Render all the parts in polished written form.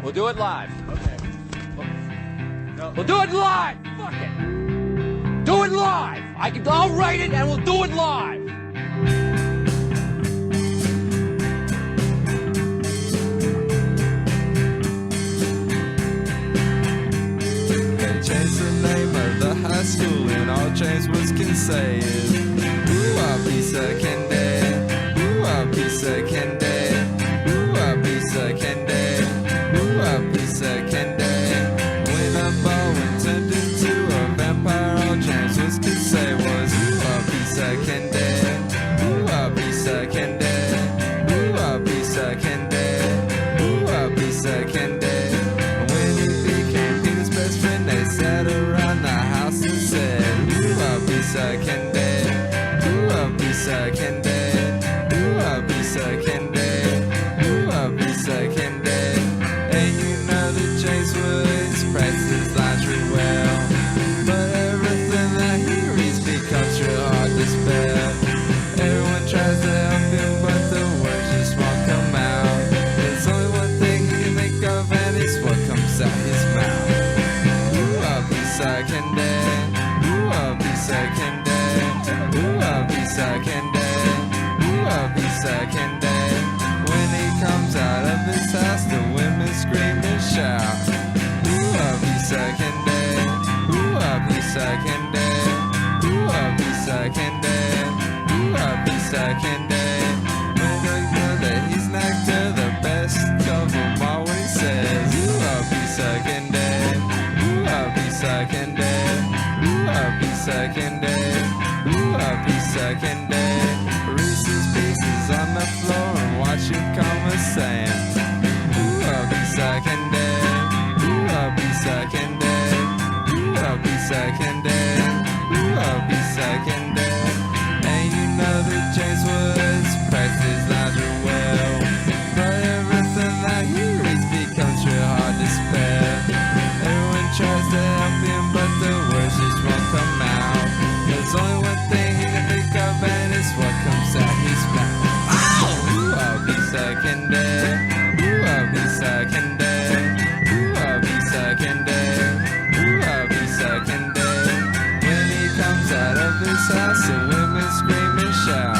We'll do it live. Okay. No. We'll do it live. Fuck it. Do it live. I'll write it and we'll do it live. They changed the name of the high school and all James Woods can say is, ooh, I'll be second day. Ooh, I'll be second day. Ooh, I'll be second day. Ooh, I'll be second day. When a Bowen turned into a vampire, all James Woods could say was, ooh, I'll be second day. Ooh, I'll be second day. Ooh, I'll be second day. Ooh, I'll be second day. When he became Peter's best friend, they sat around the house and said, ooh, I'll be second day. Ooh, I'll be second day. Ooh, I'll be second day. Ooh, I'll be second day. And you know that James Woods practices laundry well, but everything that he reads becomes real hard to spell. Everyone tries to help him, but the words just won't come out. There's only one thing he can think of, and it's what comes out his mouth. Ooh, I'll be second day. Ooh, I'll be second day. Ooh, I'll be second day. Ooh, I'll be second day. When he comes out of his house, the women scream and shout. Ooh, I'll be second day. Ooh, I'll be second day. Ooh, I'll be second day. Ooh, I'll be second day. When they know that he's next to the best of them all, when he says, ooh, I'll be second day. Ooh, I'll be second day. Ooh, I'll be second day. Ooh, I'll be second day. Reese's Pieces on the floor and watch him come a saying, ooh, I'll be second day. Ooh, I'll be second day. Ooh, I'll be second day. Ooh, I'll be second day. And you know that James Woods practices laundry well, but everything that he reads becomes real hard to spell. Everyone tries to help him, but the words just won't come out. There's only one thing he can think of, and it's what comes out his mouth. Ooh, I'll be second day. Ooh, I'll be second day. Ooh, I'll be second day. Ooh, I'll be second day. When he comes out of his house, the women scream and shout.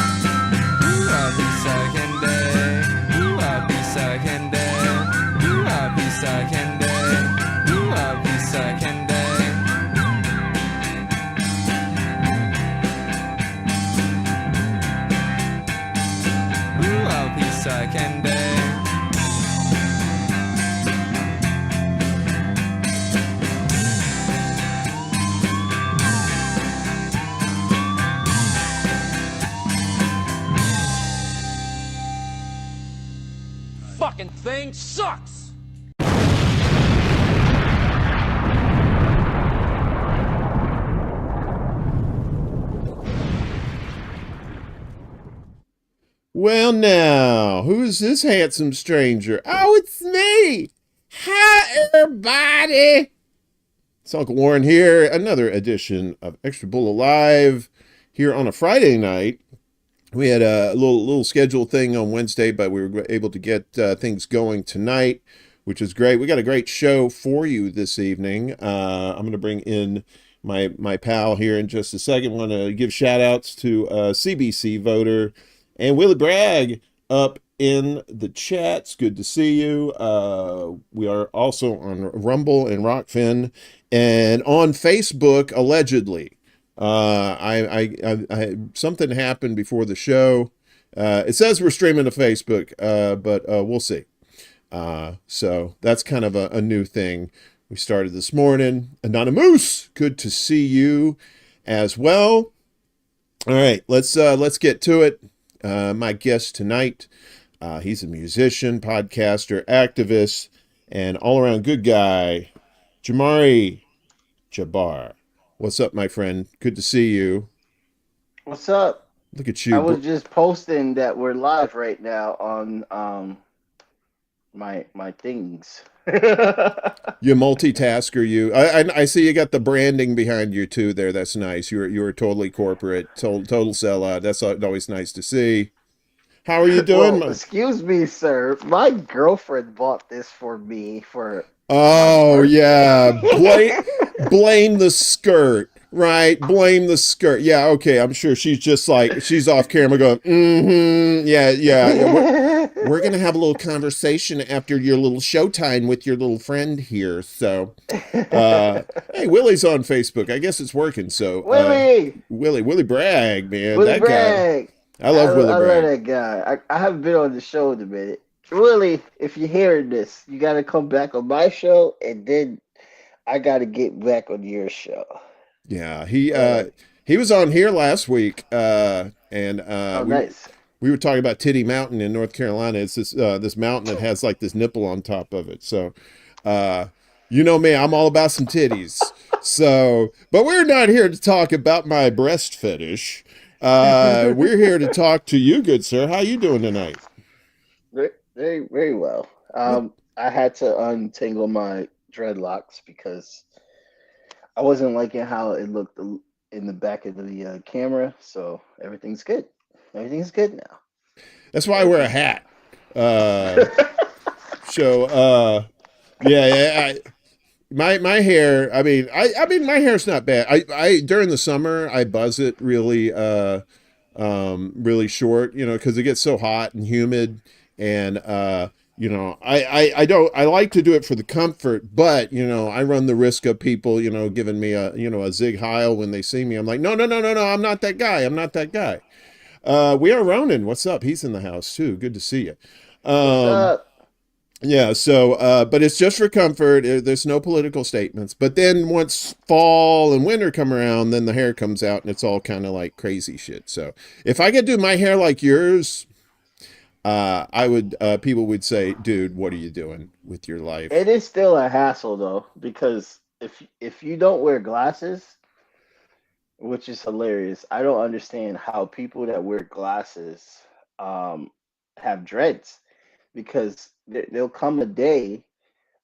Ooh, I'll be second day. Ooh, I'll be second day. Ooh, I'll be second day. Ooh, I'll be second day. Ooh, I'll be second day. Fucking thing sucks. Well, now, who is this handsome stranger? Oh, it's me. Hi, everybody. It's Uncle Warren here. Another edition of ExtraBulla Live here on a Friday night. We had a little scheduled thing on Wednesday, but we were able to get things going tonight, which is great. We got a great show for you this evening. I'm going to bring in my pal here in just a second. I want to give shout outs to CBC voter and Willie Bragg up in the chats. Good to see you. We are also on Rumble and Rockfin and on Facebook, allegedly. I something happened before the show. It says we're streaming to Facebook, but we'll see. So that's kind of a new thing we started this morning. Anonymous, good to see you as well. All right, let's get to it. My guest tonight, he's a musician, podcaster, activist, and all-around good guy, Jamarr Jabari. What's up, my friend? Good to see you. What's up? Look at you. I was just posting that we're live right now on my things. You multitasker, you. I see you got the branding behind you too there. That's nice. You're totally corporate, total sellout. That's always nice to see. How are you doing? Well, excuse me, sir. My girlfriend bought this for me for my Oh yeah, birthday. blame the skirt, right? Blame the skirt. Yeah, okay. I'm sure she's just like she's off camera going, yeah. We're gonna have a little conversation after your little showtime with your little friend here. So, hey, Willie's on Facebook. I guess it's working. So, Willie, Willie Bragg, man, Willie that guy. Bragg. I love Willie I love Bragg. that guy. I haven't been on the show in a minute. Willie, if you're hearing this, you got to come back on my show, and then I got to get back on your show. Yeah, Uh, he was on here last week, and oh, nice. we were talking about Titty Mountain in North Carolina. It's this mountain that has like this nipple on top of it. So, uh, you know me, I'm all about some titties. So, but we're not here to talk about my breast fetish. We're here to talk to you, good sir. How you doing tonight? Very, very, very well. I had to untangle my dreadlocks because I wasn't liking how it looked in the back of the camera. So everything's good. Everything's good now. That's why I wear a hat. Uh, so, yeah. My hair. I mean, my hair's not bad. I during the summer I buzz it really, really short. You know, because it gets so hot and humid, and you know, I don't. I like to do it for the comfort, but you know, I run the risk of people, you know, giving me a Zig Heil when they see me. I'm like, no. I'm not that guy. I'm not that guy. We are Ronan. What's up? He's in the house too. Good to see you. What's up? Yeah, so, but it's just for comfort. There's no political statements. But then once fall and winter come around, then the hair comes out and it's all kind of like crazy shit. So if I could do my hair like yours, I would, people would say, dude, what are you doing with your life? It is still a hassle though, because if you don't wear glasses, which is hilarious, I don't understand how people that wear glasses have dreads, because there'll come a day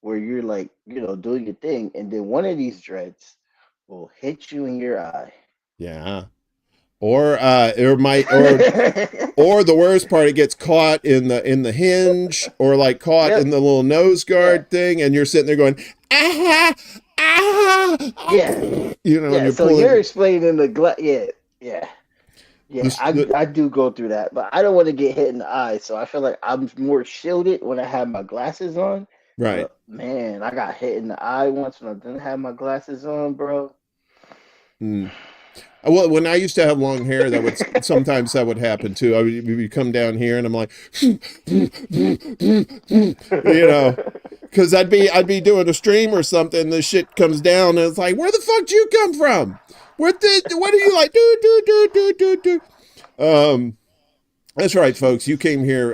where you're like, doing your thing, and then one of these dreads will hit you in your eye. Yeah. Or or the worst part, it gets caught in the hinge, or like caught Yep. in the little nose Yeah. guard thing, and you're sitting there going, Yeah. you know, and Yeah. you're So pulling. you're explaining the Yeah. Yeah. Yeah. I do go through that, but I don't want to get hit in the eye. So I feel like I'm more shielded when I have my glasses on. Right. But man, I got hit in the eye once when I didn't have my glasses on, bro. Mm. Well, when I used to have long hair, sometimes that would happen too. We'd come down here, and I'm like, you know, because I'd be doing a stream or something, and the shit comes down, and it's like, where the fuck do you come from? What are you like? Do. That's right, folks. You came here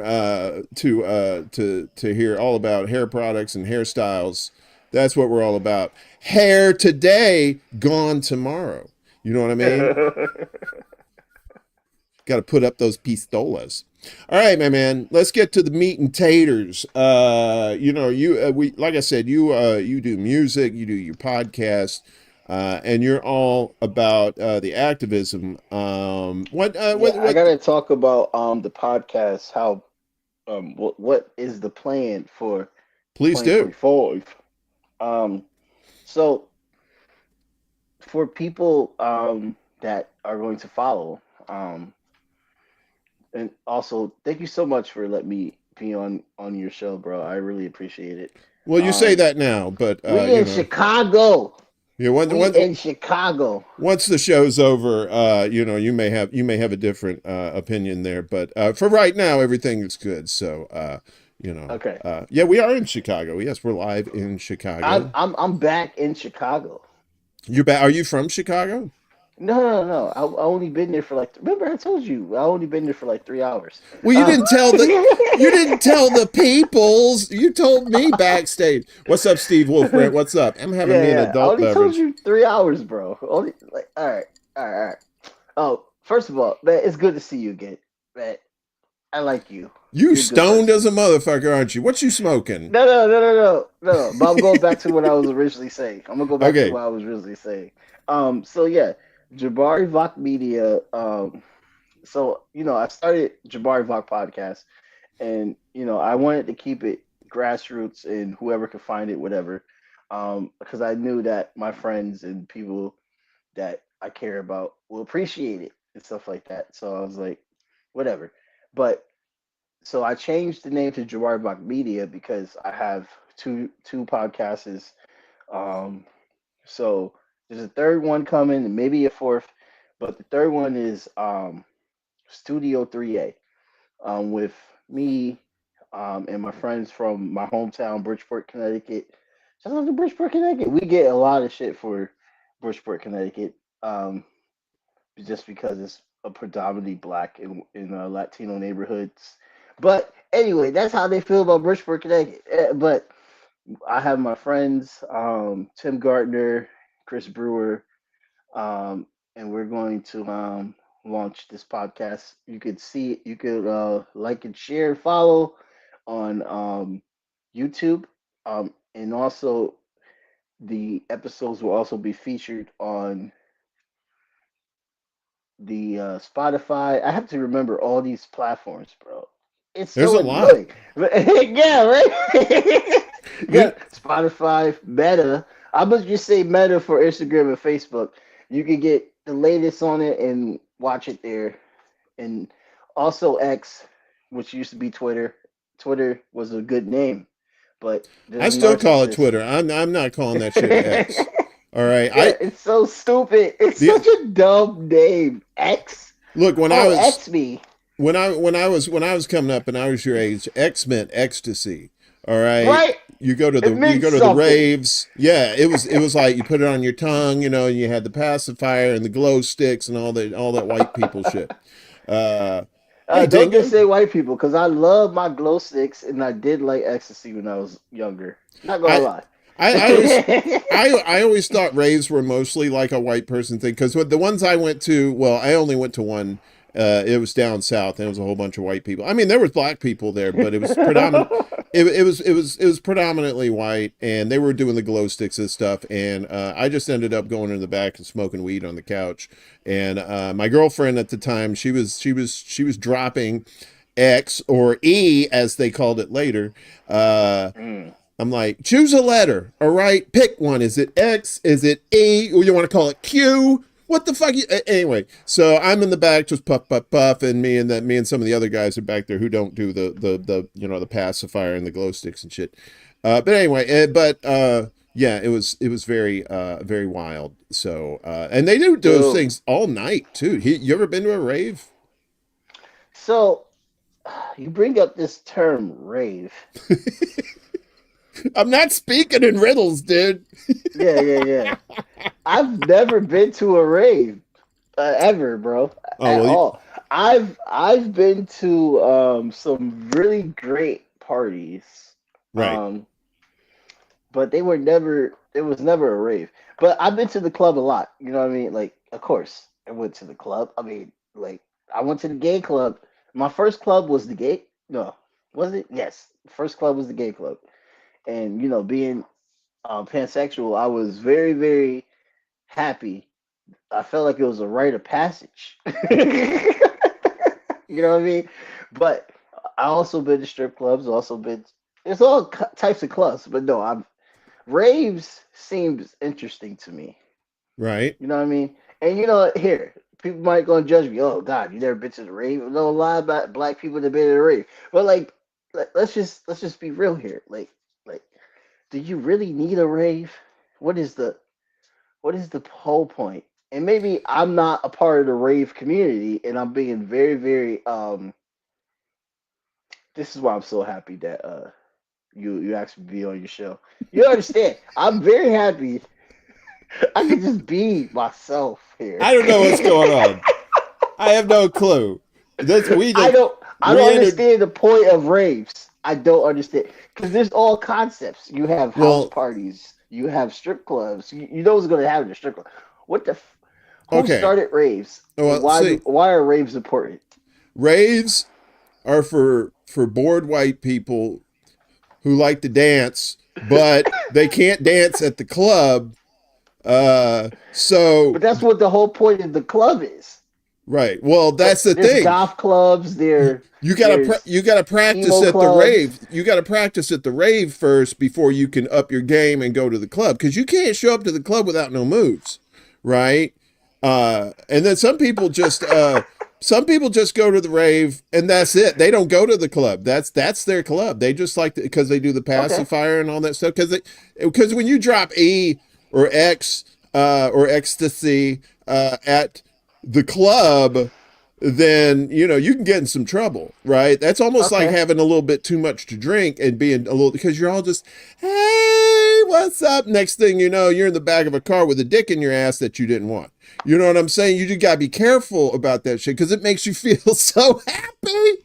to hear all about hair products and hairstyles. That's what we're all about. Hair today, gone tomorrow. You know what I mean? Got to put up those pistolas. All right, my man. Let's get to the meat and taters. You know, we like I said, you do music, you do your podcast, and you're all about the activism. I gotta talk about the podcast. How what is the plan for Please do. 2025? So for people that are going to follow, and also thank you so much for letting me be on your show, bro. I really appreciate it. Well, you say that now, but We in Chicago. yeah, In Chicago. once the show's over, you know, you may have a different opinion there, but for right now, everything is good. So, you know, Okay. yeah, we are in Chicago. Yes, we're live in Chicago. I'm back in Chicago. You're back. Are you from Chicago? No. I only been there for like. Remember, I told you I only been there for like 3 hours. Well, you didn't tell the peoples. You told me backstage. What's up, Steve Wolfbrand? What's up? I'm having me an I adult only beverage. told you 3 hours, bro. Only like all right. Oh, first of all, man, it's good to see you again, man. I like you. You You're a good stoned person. as a motherfucker, aren't you? What you smoking? No. But I'm going back to what I was originally saying. I'm gonna go back Okay. to what I was originally saying. So yeah, Jabari Vok Media So I started Jabari Vlog podcast, and I wanted to keep it grassroots and whoever could find it, whatever, because I knew that my friends and people that I care about will appreciate it and stuff like that. So I was like, whatever. But so I changed the name to Jabari Vlog Media because I have two podcasts. Um, so there's a third one coming and maybe a fourth, but the third one is Studio 3A, with me, and my friends from my hometown, Bridgeport, Connecticut. Shout out to Bridgeport, Connecticut. We get a lot of shit for Bridgeport, Connecticut, just because it's a predominantly black and Latino neighborhoods. But anyway, that's how they feel about Bridgeport, Connecticut. But I have my friends, Tim Gardner, Chris Brewer, and we're going to launch this podcast. You could see it, you could like and share, follow on YouTube, and also the episodes will also be featured on the Spotify. I have to remember all these platforms, bro. It's There's so a lot. annoying. But, yeah, right. You, Yeah, Spotify, Meta. I must just say Meta for Instagram and Facebook. You can get the latest on it and watch it there. And also X, which used to be Twitter. Twitter was a good name, but I there's still call it narcissists. Twitter. I'm not calling that shit X. All right. Yeah, it's so stupid. It's The such a dumb name. X. look when I Oh, was X me. when I was coming up and I was your age, X meant ecstasy. All right. Right? It You meant go to the something. raves. Yeah, it was like you put it on your tongue, and you had the pacifier and the glow sticks and all that white people shit. Uh hey Don't just Dingo. say white people, because I love my glow sticks and I did like ecstasy when I was younger. Not gonna I lie. I always I always thought raves were mostly like a white person thing because the ones I went to, well, I only went to one. It was down south, and it was a whole bunch of white people. I mean, there was black people there, but it was predominant. It was predominantly white, and they were doing the glow sticks and stuff. And I just ended up going in the back and smoking weed on the couch. And my girlfriend at the time, she was dropping X or E as they called it later. Mm. I'm like, choose a letter. All right, pick one. Is it X? Is it E? Or you want to call it Q? What the fuck? Anyway, so I'm in the back, just puff, puff, puff, and me and some of the other guys are back there who don't do the pacifier and the glow sticks and shit. But anyway, yeah, it was very wild. So and they do those So, things all night too. You ever been to a rave? so you bring up this term rave. I'm not speaking in riddles, dude. Yeah, yeah, yeah. I've never been to a rave, ever, bro, Oh at well, all. I've been to some really great parties, right. um, but they were never. It was never a rave. But I've been to the club a lot. You know what I mean? Like, of course, I went to the club. I mean, like, I went to the gay club. My first club was the gay. No, was it? Yes, first club was the gay club. And being pansexual, I was very, very happy. I felt like it was a rite of passage. You know what I mean? But I also been to strip clubs. Also been. It's all types of clubs, but no, I'm raves seems interesting to me. Right. You know what I mean? And here, people might go and judge me. Oh God, you never been to the rave? No lie about black people that been to the rave. But like, let's just be real here. Like, do you really need a rave? What is the what is the whole point? And maybe I'm not a part of the rave community, and I'm being very, very. This is why I'm so happy that you asked me to be on your show. You understand? I'm very happy I can just be myself here. I don't know what's going on. I have no clue. This we I just don't I we don't entered. understand the point of raves. I don't understand, because there's all concepts. You have house Well, parties, you have strip clubs. You know what's going to happen in a strip club. What the who okay. started raves, and Well, see, why are raves important? raves are for bored white people who like to dance, but they can't dance at the club. But So that's what the whole point of the club is. Right. Well, that's the There's thing. golf clubs. There's You gotta practice emo at the clubs. rave. You gotta practice at the rave first before you can up your game and go to the club. Because you can't show up to the club without no moves, right? And then some people just go to the rave and that's it. They don't go to the club. That's their club. They just like because they do the pacifier and all that stuff. Because when you drop E or X or ecstasy at the club, then you can get in some trouble, right? That's almost like having a little bit too much to drink and being a little, because you're all just, hey, what's up? Next thing you know, you're in the back of a car with a dick in your ass that you didn't want. You know what I'm saying? You just gotta be careful about that shit because it makes you feel so happy.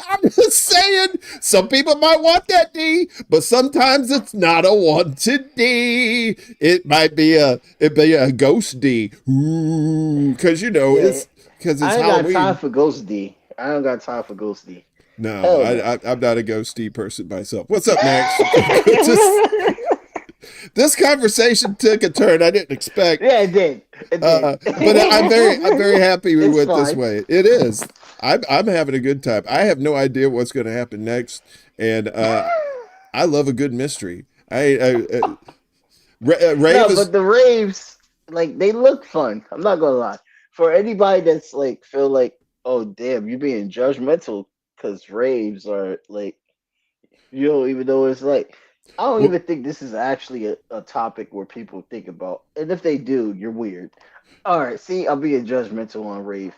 I'm just saying, some people might want that D, but sometimes it's not a wanted D. It might be a ghost D. Ooh, because it's I ain't Halloween. got time for ghost D. I don't got time for ghost D. No, I'm not a ghost D person myself. What's up, Max? This conversation took a turn I didn't expect. Yeah, it did. But I'm very happy we went this fine. way. It is. I'm having a good time. I have no idea what's going to happen next, and I love a good mystery. Rave but the raves, like, they look fun. I'm not gonna lie. For anybody that's like feel like, oh damn, you're being judgmental because raves are like, you don't even know what it's like. I don't even think this is actually a topic where people think about. And if they do, you're weird. All right, see, I'm being judgmental on rave.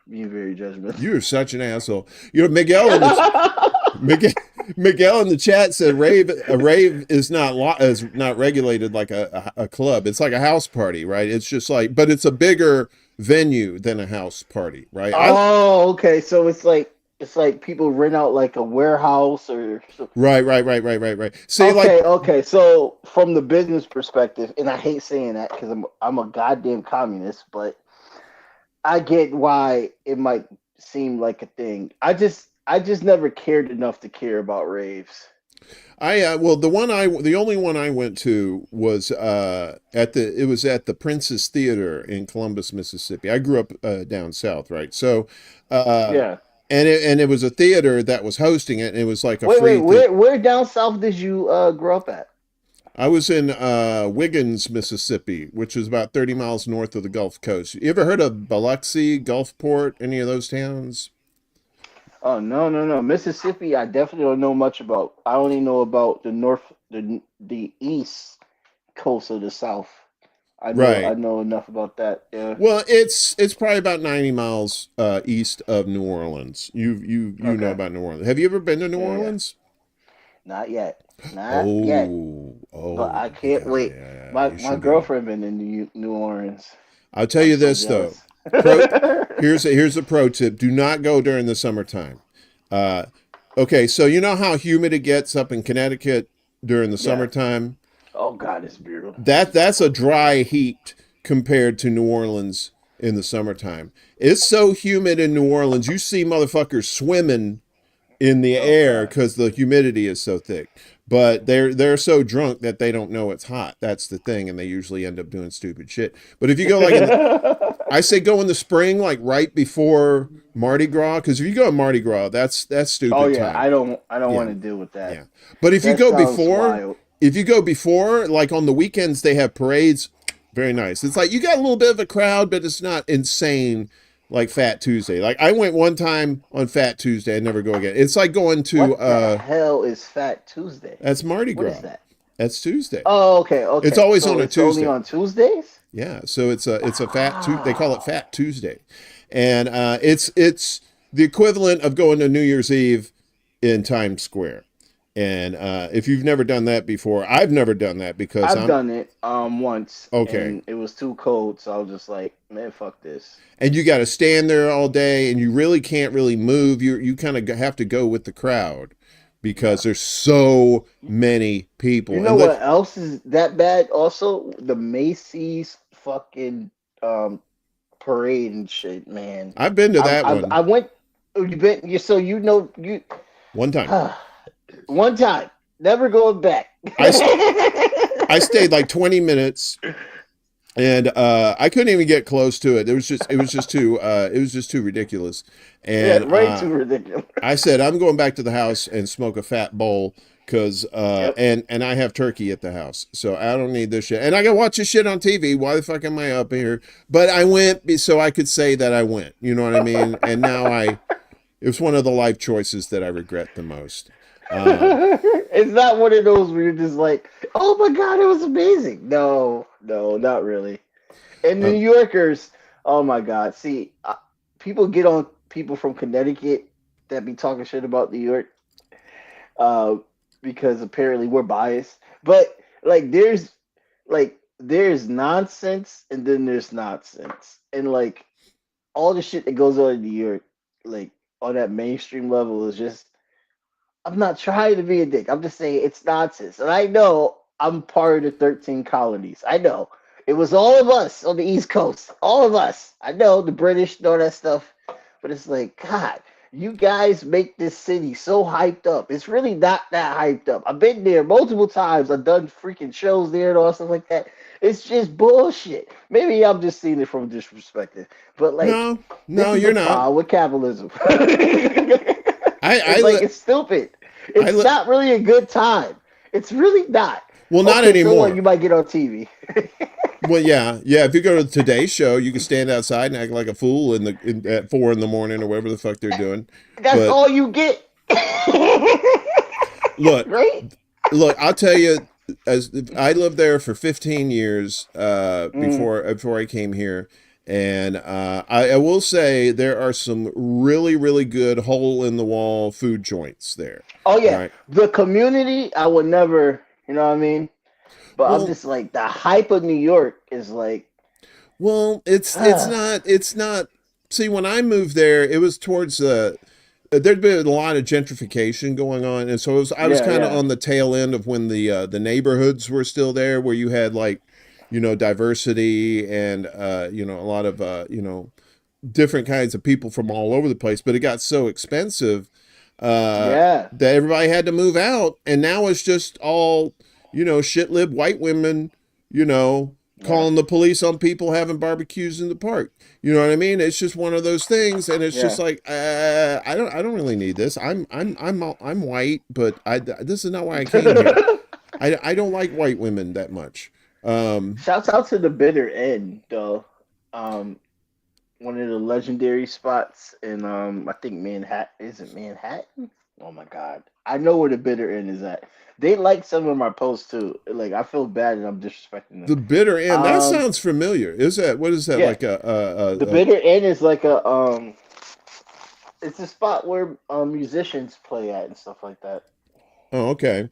Being very judgmental. You're such an asshole. Miguel in the chat said a rave is not regulated like a club. It's like a house party, right? It's just like, but it's a bigger venue than a house party, right? Oh, okay. So it's like people rent out like a warehouse or something. Right. See, okay. So from the business perspective, and I hate saying that because I'm a goddamn communist, but I get why it might seem like a thing. I just never cared enough to care about raves. The only one I went to was at the Princess Theater in Columbus, Mississippi. I grew up down south, right? So yeah. And it was a theater that was hosting it, and it was like a where down south did you grow up at? I was in Wiggins, Mississippi, which is about 30 miles north of the Gulf Coast. You ever heard of Biloxi, Gulfport, any of those towns? Oh, no. Mississippi, I definitely don't know much about. I only know about the east coast of the South. I know enough about that. Yeah. Well, it's probably about 90 miles east of New Orleans. You know about New Orleans. Have you ever been to New Orleans? Not yet. Yet. But I can't wait. Yeah, my girlfriend been in New Orleans. I'll tell you this though. Here's a pro tip: do not go during the summertime. Okay, so you know how humid it gets up in Connecticut during the summertime. Oh God, it's beautiful. That's a dry heat compared to New Orleans in the summertime. It's so humid in New Orleans, you see motherfuckers swimming in the air because the humidity is so thick. But they're so drunk that they don't know it's hot. That's the thing, and they usually end up doing stupid shit. But if you go I say go in the spring, like right before Mardi Gras, because if you go to Mardi Gras, that's stupid. Oh yeah, time. I don't want to deal with that. Yeah, but if you go before, like on the weekends, they have parades. Very nice. It's like you got a little bit of a crowd, but it's not insane. Like Fat Tuesday. Like I went one time on Fat Tuesday. I never go again. It's like going to what the hell is Fat Tuesday? That's Mardi Gras. What is that? That's Tuesday. Oh, okay. It's always on a Tuesday. Only on Tuesdays? Yeah. So it's a Fat Tuesday. They call it Fat Tuesday, and it's the equivalent of going to New Year's Eve in Times Square. And if you've never done that before, I've never done that because I've done it once. Okay. And it was too cold, so I was just like, man, fuck this. And you got to stand there all day, and you really can't really move. You kind of have to go with the crowd because there's so many people. You know what else is that bad? Also, the Macy's fucking parade and shit, man. I've been to that one. I went. You've been. So you know you. One time. One time. Never going back. I stayed like 20 minutes. and I couldn't even get close to it. It was just too ridiculous. Yeah, And way too ridiculous. I said I'm going back to the house and smoke a fat bowl because Yep. and I have turkey at the house, so I don't need this shit. And I can watch this shit on TV. Why the fuck am I up here? But I went so I could say that I went. You know what I mean? And now it was one of the life choices that I regret the most. It's not one of those where you're just like, oh my God, it was amazing. No, no, not really. And New Um, Yorkers, oh my God. See, people get on people from Connecticut that be talking shit about New York uh, because apparently we're biased. But like, there's nonsense and then there's nonsense. And like, all the shit that goes on in New York, like, on that mainstream level is just I'm not trying to be a dick. I'm just saying it's nonsense. And I know I'm part of the 13 colonies. I know. It was all of us on the East Coast. All of us. I know the British and all that stuff. But it's like, God, you guys make this city so hyped up. It's really not that hyped up. I've been there multiple times. I've done freaking shows there and all stuff like that. It's just bullshit. Maybe I'm just seeing it from a different perspective. But like, no, this no, is you're the not. problem with capitalism. I It's I like li- it's stupid. I It's li- not really a good time. It's really not. well, not Okay, so what? anymore. You might get on TV. Well, yeah, yeah. If you go to the Today Show, you can stand outside and act like a fool at 4 in the morning or whatever the fuck they're doing. That's But all you get. look, Right? I'll tell you, as I lived there for 15 years Mm. before I came here, and I will say there are some really really good hole in the wall food joints there. Oh yeah, Right. the community. I would never. You know what I mean? But I'm Well, just like the hype of New York is like. well, Ah, it's not. See, when I moved there, it was towards there'd been a lot of gentrification going on, and so I was yeah, kind of yeah, on the tail end of when the neighborhoods were still there, where you had like, diversity and a lot of different kinds of people from all over the place. But it got so expensive yeah, that everybody had to move out, and now it's just all shit lib white women, you know, yeah, calling the police on people having barbecues in the park. You know what I mean? It's just one of those things, and it's just yeah. like I don't really need this. I'm white, but this is not why I came here. I don't like white women that much. Shouts out to the bitter end though. Um, One of the legendary spots in I think Manhattan. Is it Manhattan? Oh my God, I know where the bitter end is at. They like some of my posts too. Like I feel bad that I'm disrespecting them. The bitter end. That Um, sounds familiar. Is that what is that yeah, like the bitter end is like a it's a spot where musicians play at and stuff like that. oh, okay.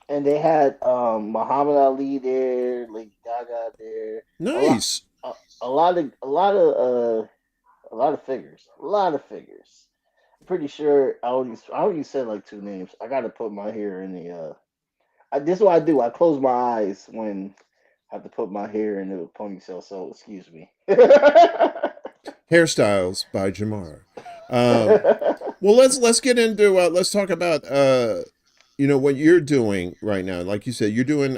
And they had Muhammad Ali there, Lady Gaga there, a lot, Nice. a lot of figures, a lot of figures. I'm pretty sure I only said like two names. I got to put my hair in the. This is what I do. I close my eyes when I have to put my hair in the ponytail. So excuse me. Hairstyles by Jamar. Um, well, let's get into let's talk about what you're doing right now. Like you said, you're doing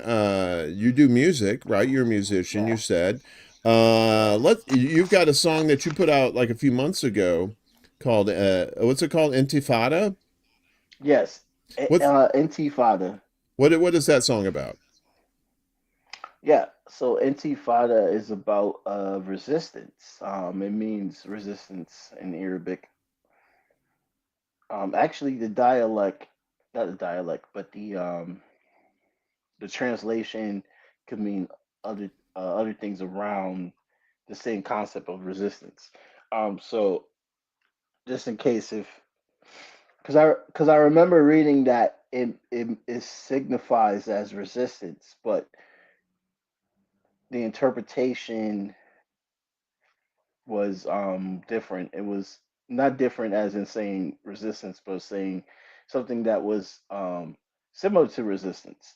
you do music, right? You're a musician. You Yeah, said yeah. you've got a song that you put out like a few months ago called what's it called? Intifada. Yes. What Intifada. what is that song about? Yeah. So Intifada is about resistance. It means resistance in Arabic. Actually, the dialect, not the dialect, but the translation could mean other things around the same concept of resistance. So just in case if because I remember reading that it signifies as resistance, but the interpretation was different. It was not different as in saying resistance, but saying something that was similar to resistance.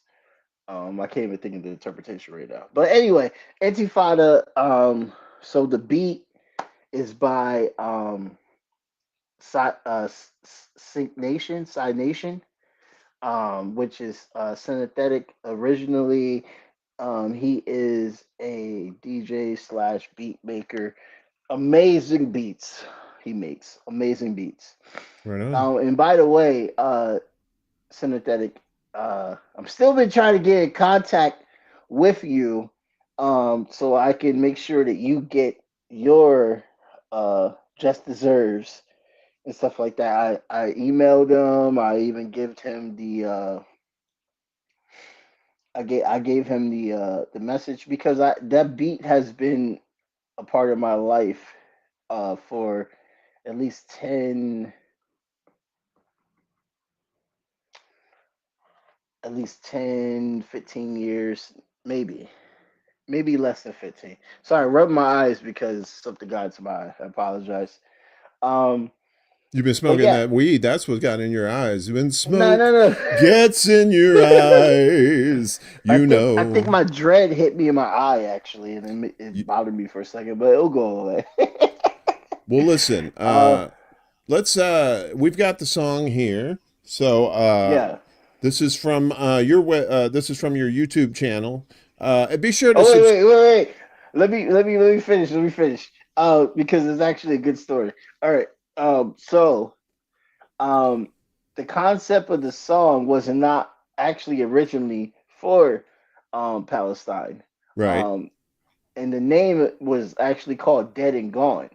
I can't even think of the interpretation right now. But anyway, Intifada. So the beat is by Sync Nation, Side Nation, which is synthetic originally. He is a DJ slash beat maker. Amazing beats. He makes amazing beats. Right on. And by the way, Synesthetic, I'm still been trying to get in contact with you, so I can make sure that you get your just deserves and stuff like that. I emailed him. I even gave him the I gave him the message because that beat has been a part of my life for at least 10, 15 years, maybe less than 15. Sorry, rub my eyes because something got into my eye. I apologize. Um, You've been but smoking yeah, that weed. That's what got in your eyes. When no, smoke no, no. gets in your eyes, I you think know. my dread hit me in my eye actually, and it You- bothered me for a second, but it'll go away. Well, listen. uh, Let's. We've got the song here. So yeah. this is from this is from your YouTube channel. Be sure to Oh wait, subscribe. wait, wait, wait. Let me finish. Let me finish. Because it's actually a good story. All right. So um, the concept of the song was not actually originally for Palestine. Right. Um, and the name was actually called Dead and Gone.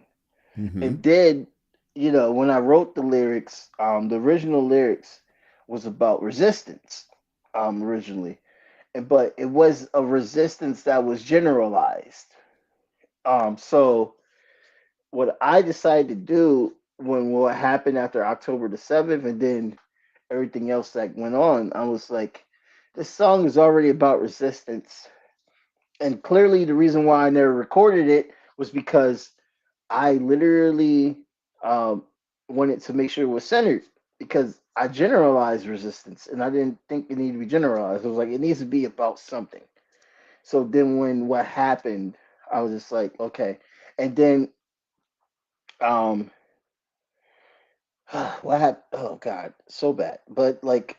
Mm-hmm. And then, when I wrote the lyrics, the original lyrics was about resistance, originally. But it was a resistance that was generalized. So what I decided to do when what happened after October the 7th and then everything else that went on, I was like, this song is already about resistance. And clearly the reason why I never recorded it was because I literally um, wanted to make sure it was centered because I generalized resistance and I didn't think it needed to be generalized. I was like, it needs to be about something. So then when what happened, I was just like, okay. And then um what happened? Oh God, so bad. But like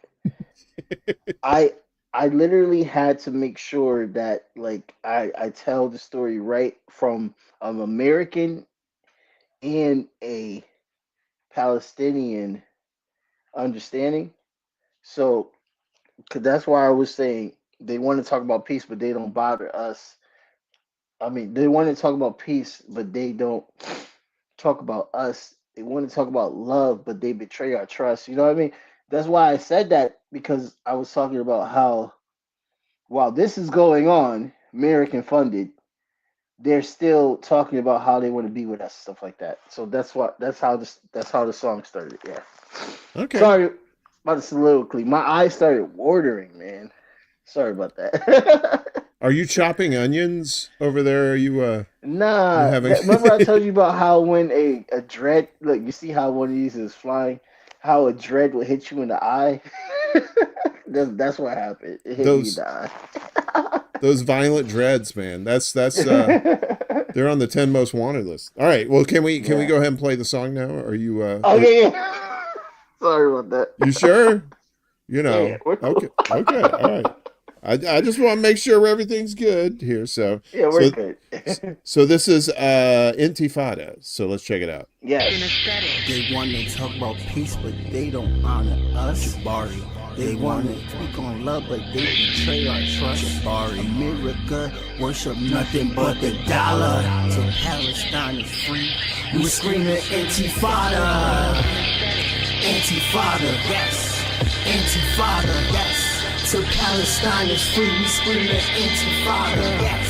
I I literally had to make sure that like I tell the story right from an American and a Palestinian understanding. So 'cause that's why I was saying they want to talk about peace, but they don't bother us. I mean, they want to talk about peace, but they don't talk about us. They want to talk about love, but they betray our trust. You know what I mean? That's why I said that because I was talking about how while this is going on, American funded, they're still talking about how they want to be with us, stuff like that. So that's how the song started. Yeah. Okay. Sorry about the soliloquy. My eyes started watering, man. Sorry about that. Are you chopping onions over there? Are you Nah, having? remember I told you about how when a dread, look, you see how one of these is flying, how a dread would hit you in the eye. That's what happened. It hit me in those the eye. those violent dreads, man. That's they're on the 10 most wanted list. All right. Well, can we Yeah. go ahead and play the song now? Are you Okay, yeah. Sorry about that. you sure? You Yeah, know. we're cool. Okay. Okay. All right. I just want to make sure everything's good here. So Yeah, we're good. so this is Intifada. So let's check it out. Yes. They want to talk about peace, but they don't honor us. Jabari. They want to speak on love, but they betray our trust. Jabari. America worship nothing but the dollar. So Palestine is free. We screaming Intifada. Intifada, yes. Intifada, yes. So Palestine is free. We screaming Intifada, yes.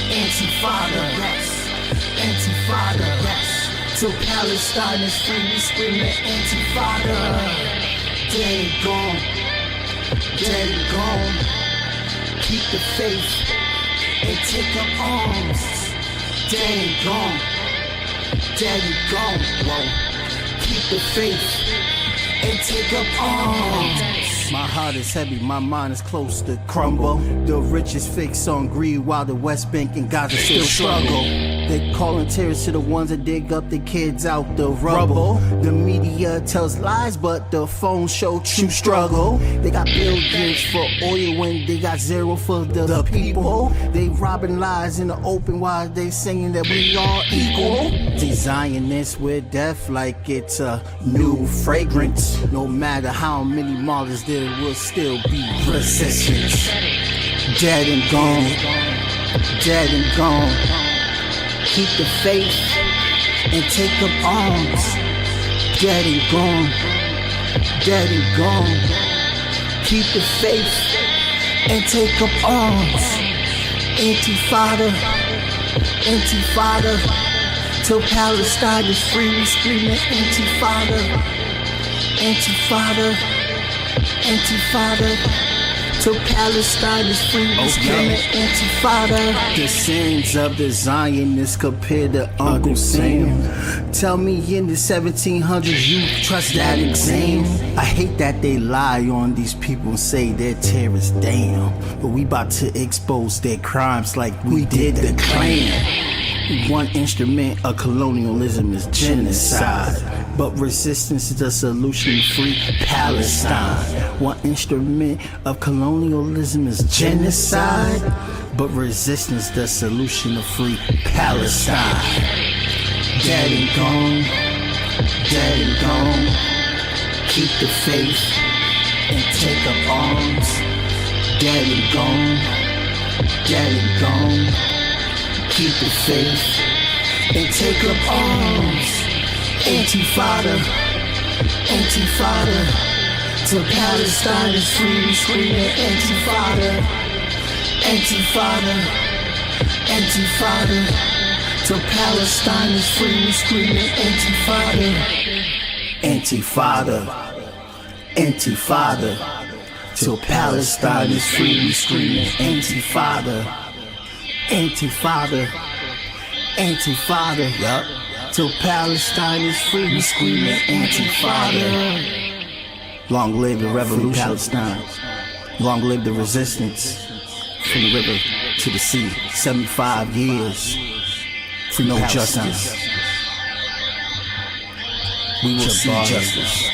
Intifada, yes. Intifada, yes. So Palestine is free. We screaming Intifada. Dead and gone, dead and gone. Keep the faith and take up arms. Dead and gone, dead and gone. Whoa. Keep the faith and take up arms. My heart is heavy, my mind is close to crumble. The rich is fixed on greed while the West Bank and Gaza still struggle. They calling terrorists to the ones that dig up the kids out the rubble. The media tells lies, but the phones show true struggle. They got billions for oil when they got zero for the people. They robbing lies in the open while they saying that we all equal. They Zionists with death like it's a new fragrance. No matter how many martyrs there will still be resistance. Dead and gone, dead and gone. Keep the faith and take up arms. Dead and gone, dead and gone. Keep the faith and take up arms. Intifada, intifada. Till Palestine is free, we screaming intifada. Intifada, intifada. Till Palestine is free, we screaming intifada. The sins of the Zionists compared to Uncle Sam. Tell me in the 1700s you trust that exam? I hate that they lie on these people and say they're terrorists, damn. But we about to expose their crimes like we did the Klan. One instrument of colonialism is genocide, but resistance is the solution to free Palestine. One instrument of colonialism is genocide, but resistance is the solution to free Palestine. Dead and gone, dead and gone. Keep the faith and take up arms. Dead and gone, dead and gone. Keep the faith and take up arms. Intifada, intifada. Till Palestine is free, we screaming intifada. Intifada, intifada. Till Palestine is free, we screaming intifada. Intifada, intifada. Till Palestine is free, we screaming intifada. Intifada, intifada, yup. Till Palestine is free, we screaming intifada. Long live the revolution, Palestine. Long live the resistance. From the river to the sea, 75 years for no justice. We will see justice.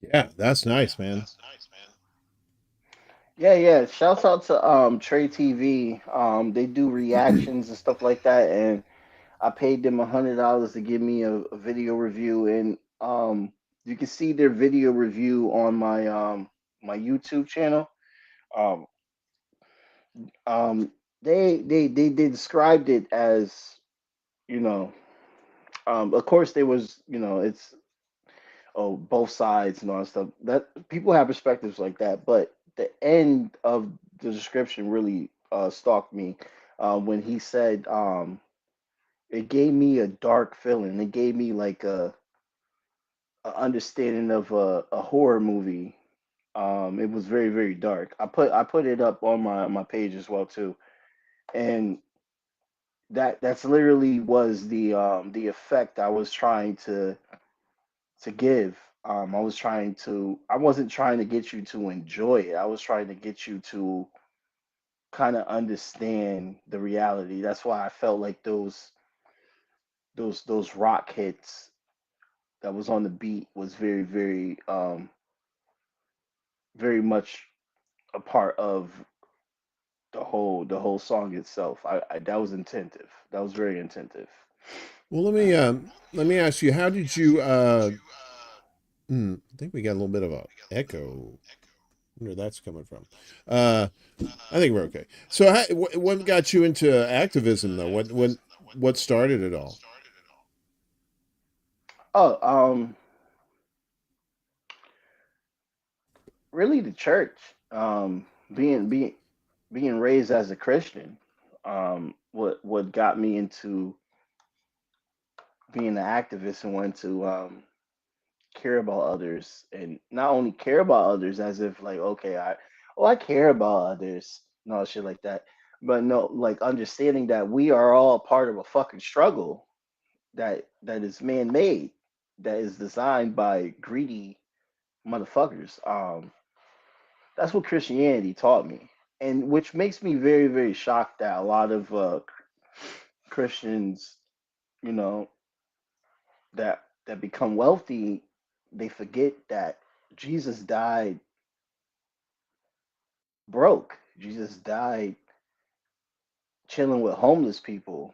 Yeah, that's nice, man. Yeah. Shouts out to Trey TV. They do reactions and stuff like that, and I paid them $100 to give me a video review, and you can see their video review on my YouTube channel. Um, they described it as, you know, of course there was, it's, both sides and all that stuff. That people have perspectives like that, but the end of the description really stalked me when he said, it gave me a dark feeling. It gave me like a understanding of a horror movie. It was very, very dark. I put it up on my page as well too, and that's literally was the effect I was trying to give. I wasn't trying to get you to enjoy it. I was trying to get you to kind of understand the reality. That's why I felt like those rock hits that was on the beat was very, very, very much a part of the whole song itself. I That was intentive. That was very intentive. Well, let me ask you, how did you I think we got a little bit of a echo. Where that's coming from. I think we're okay. So, what got you into activism, though? What started it all? Oh, really the church. Being raised as a Christian. What got me into being an activist and wanting to care about others, and not only care about others as if like, okay, I care about others, no shit like that, but no, like understanding that we are all part of a fucking struggle that is man-made, that is designed by greedy motherfuckers. That's what Christianity taught me. and which makes me very, very shocked that a lot of Christians, you know, that become wealthy, they forget that Jesus died broke. Jesus died chilling with homeless people,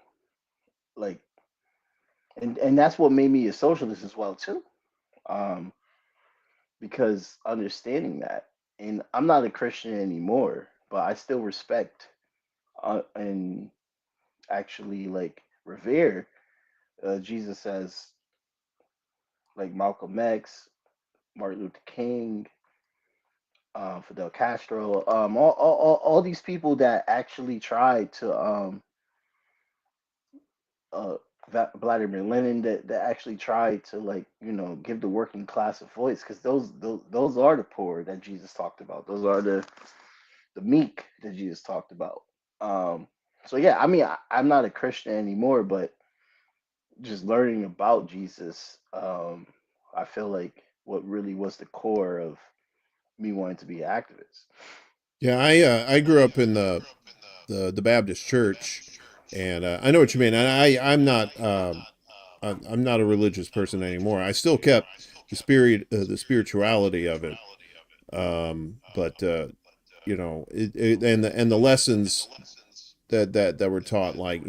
like, and that's what made me a socialist as well too. Um, because understanding that, and I'm not a Christian anymore, but I still respect and actually like revere Jesus as like Malcolm X, Martin Luther King, Fidel Castro, all these people that actually tried to uh, Vladimir Lenin that actually tried to like give the working class a voice, because those are the poor that Jesus talked about. Those are the meek that Jesus talked about. Um, so yeah, I mean I'm not a Christian anymore, but just learning about Jesus, I feel like what really was the core of me wanting to be an activist. Yeah, I grew up in the Baptist church, and I know what you mean. And I'm not a religious person anymore. I still kept the spirituality of it, but and the lessons that were taught, like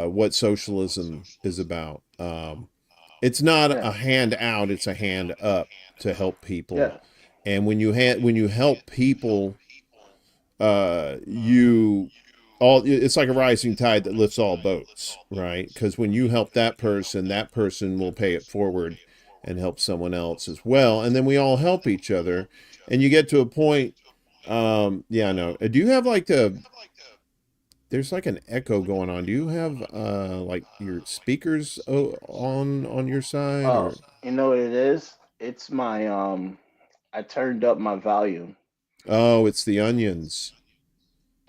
what socialism is about. It's not Yeah, a hand out; it's a hand up to help people. yeah, And when you help people, you all it's like a rising tide that lifts all boats, right? Because when you help that person will pay it forward and help someone else as well, and then we all help each other, and you get to a point. Yeah, no. Do you have like there's like an echo going on. Do you have like your speakers on your side, oh, or you know what it is? It's my I turned up my volume. oh, it's the onions.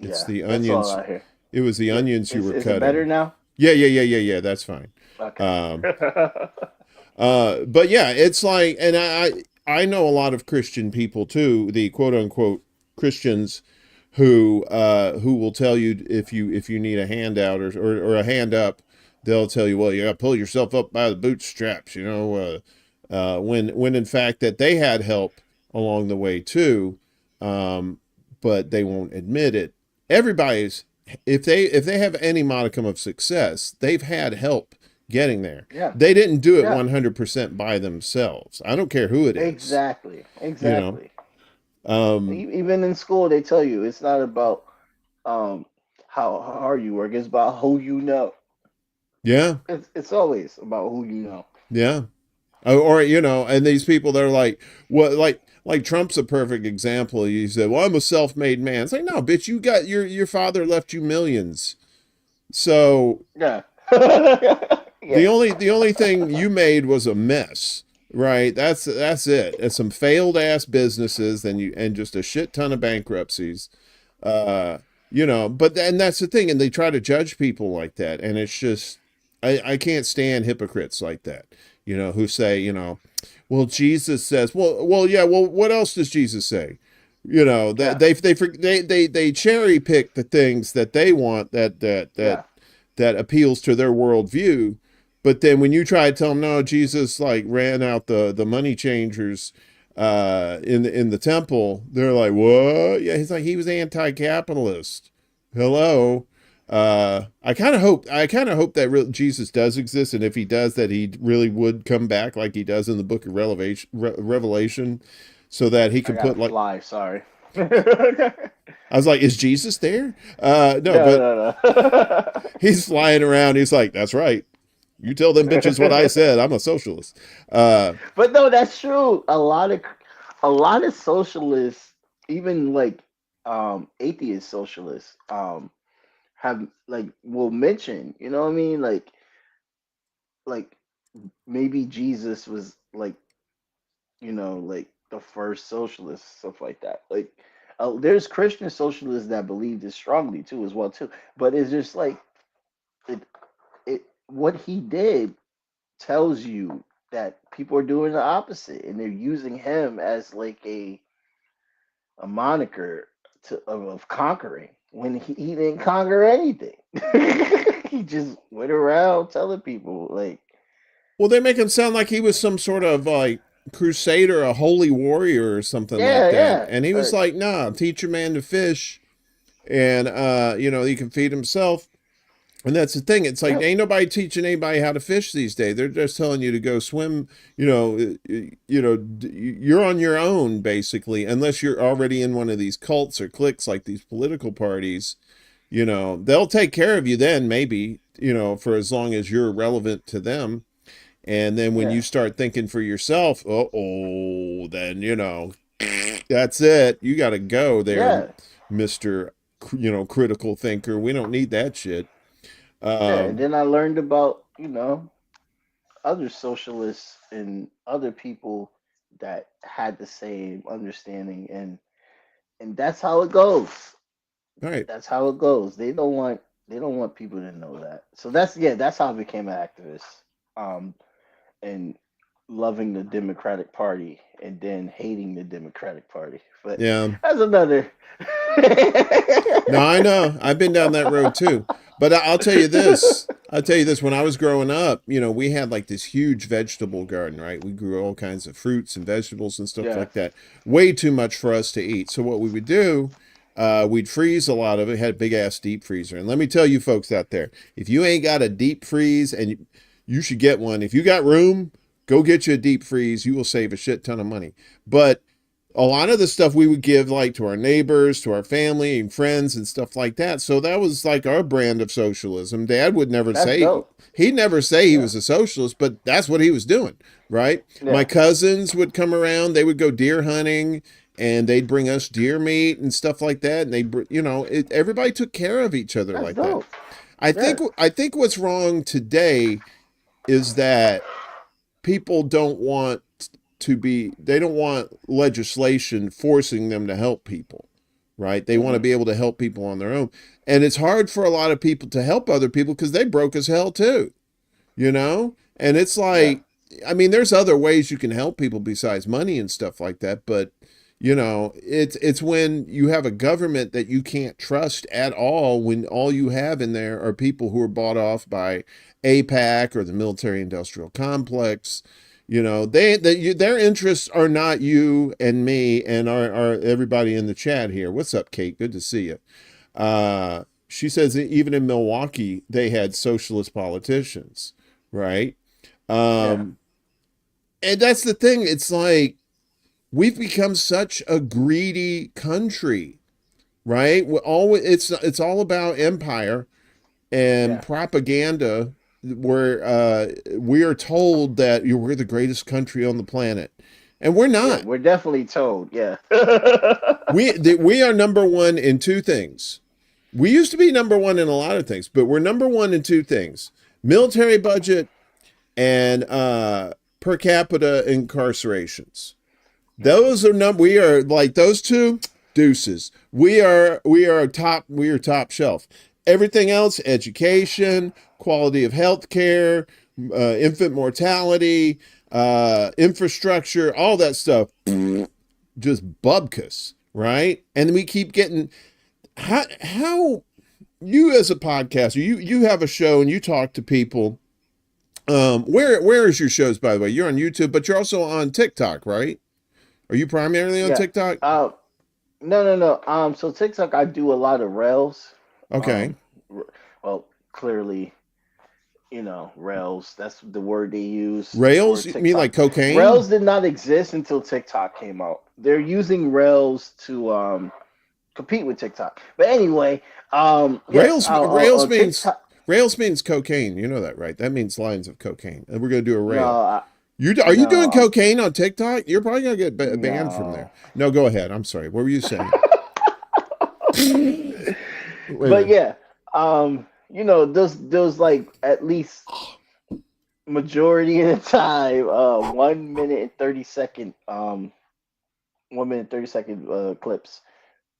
It's Yeah, the that's all onions. I hear. It was the Yeah, onions you were is it better cutting. now? Yeah. That's fine. Okay. Um, but yeah, it's like, and I know a lot of Christian people too, the quote unquote Christians who will tell you if you need a handout or a hand up, they'll tell you, well, you got to pull yourself up by the bootstraps, when in fact that they had help along the way too, but they won't admit it. Everybody's if they have any modicum of success, they've had help getting there. Yeah, They didn't do it yeah, 100% by themselves. I don't care who it is, exactly, you know. exactly. Um, Even in school, they tell you it's not about um how hard you work; it's about who you know. yeah, It's always about who you know. yeah. Or and these people they're like, what, like Trump's a perfect example. He said, "Well, I'm a self-made man." It's like, no, bitch, you got your father left you millions. So Yeah, the yeah, only thing you made was a mess, right? That's it. It's some failed ass businesses, and just a shit ton of bankruptcies. Uh, but and that's the thing, and they try to judge people like that, and it's just I can't stand hypocrites like that. Who say, well, Jesus says, yeah, well, what else does Jesus say? That yeah, they cherry pick the things that they want yeah. that appeals to their worldview. But then when you try to tell them, no, Jesus like ran out the money changers in the temple, they're like, what? Yeah, he's like, he was anti-capitalist. Hello. I kind of hope that Jesus does exist, and if he does, that he really would come back like he does in the book of Revelation, so that he I can gotta put like. fly. Sorry. No, I was like, is Jesus there? No, but no, no. he's flying around. He's like, that's right. You tell them bitches what I said. I'm a socialist. Uh, But no, that's true. A lot of socialists, even like atheist socialists, have like will mention, you know what I mean? Like maybe Jesus was like, like the first socialist, stuff like that. Like there's Christian socialists that believe this strongly too, as well too. But it's just like it, what he did tells you that people are doing the opposite, and they're using him as like a moniker of conquering when he didn't conquer anything. He just went around telling people like, Well, they make him sound like he was some sort of like crusader, a holy warrior or something like yeah, that. yeah, And he was like, nah, teach a man to fish and he can feed himself. And that's the thing. It's like yep, ain't nobody teaching anybody how to fish these days. They're just telling you to go swim. You're on your own basically, unless you're already in one of these cults or cliques like these political parties. They'll take care of you then, maybe, for as long as you're relevant to them. And then when yeah, you start thinking for yourself, then that's it. You got to go there, yeah, Mister. Critical thinker. We don't need that shit. yeah. And Um, then I learned about other socialists and other people that had the same understanding, and that's how it goes. all right. That's how it goes. They don't want people to know that. So that's how I became an activist. Um, and loving the Democratic Party and then hating the Democratic Party. But Yeah. that's another. No, I know. I've been down that road too. But I'll tell you this. I'll tell you this. When I was growing up, we had like this huge vegetable garden, right? We grew all kinds of fruits and vegetables and stuff Yes. like that. Way too much for us to eat. So what we would do, we'd freeze a lot of it. Had a big ass deep freezer. And let me tell you folks out there, if you ain't got a deep freeze, and you should get one. If you got room, go get you a deep freeze. You will save a shit ton of money. But a lot of the stuff we would give like to our neighbors, to our family and friends and stuff like that. So that was like our brand of socialism. Dad would never That's say, dope. he'd never say he Yeah. was a socialist, but that's what he was doing, right? My Yeah. cousins would come around, they would go deer hunting and they'd bring us deer meat and stuff like that. And everybody took care of each other That's like that. dope. I Yeah. think, I think what's wrong today is that people they don't want legislation forcing them to help people, right? They want to Hmm. be able to help people on their own. And it's hard for a lot of people to help other people because they broke as hell too, And it's Yeah. like, I mean, there's other ways you can help people besides money and stuff like that. But, it's when you have a government that you can't trust at all, when all you have in there are people who are bought off by APAC or the military industrial complex. Their interests are not you and me and our everybody in the chat here. What's up, Kate? Good to see you. She says that even in Milwaukee, they had socialist politicians, right? Yeah. Um, and that's the thing. It's like we've become such a greedy country, right? It's all about empire and Yeah. propaganda, where we are told that we're the greatest country on the planet, and we're Yeah. not. We're definitely told. Yeah. We are number one in two things. We used to be number one in a lot of things, but we're number one in two things: military budget and per capita incarcerations. Those are we are like those two deuces. We are top shelf. Everything else, education, quality of health care, infant mortality, infrastructure, all that stuff, just bubkus, right? And we keep getting how you as a podcaster, you have a show and you talk to people. Where is your shows, by the way? You're on YouTube, but you're also on TikTok, right? Are you primarily on Yeah. TikTok? No, no, no. So TikTok, I do a lot of rails. Okay. Um, well, clearly, rails. That's the word they use for Rails? You mean like TikTok. cocaine? Rails did not exist until TikTok came out. They're using rails to compete with TikTok. But anyway, yes, Rails on means TikTok. Rails means cocaine. You know that, right? That means lines of cocaine. And we're gonna do a No, rail. Are you doing no, cocaine on TikTok? You're probably gonna get banned from there. no. No, go ahead. I'm sorry. What were you saying? Wait a But minute. yeah, those like at least majority of the time, 1 minute and 30 second, 1 minute 30 second clips,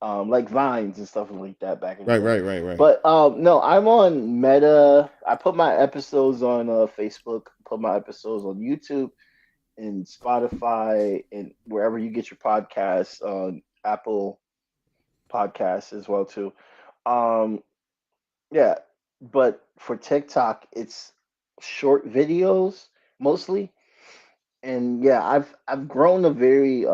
like vines and stuff like that back in the Right, day. right, right, right. But no, I'm on Meta. I put my episodes on Facebook, put my episodes on YouTube and Spotify and wherever you get your podcasts on Apple podcasts as well too. Um, yeah, but for TikTok, it's short videos mostly, and yeah, I've grown a very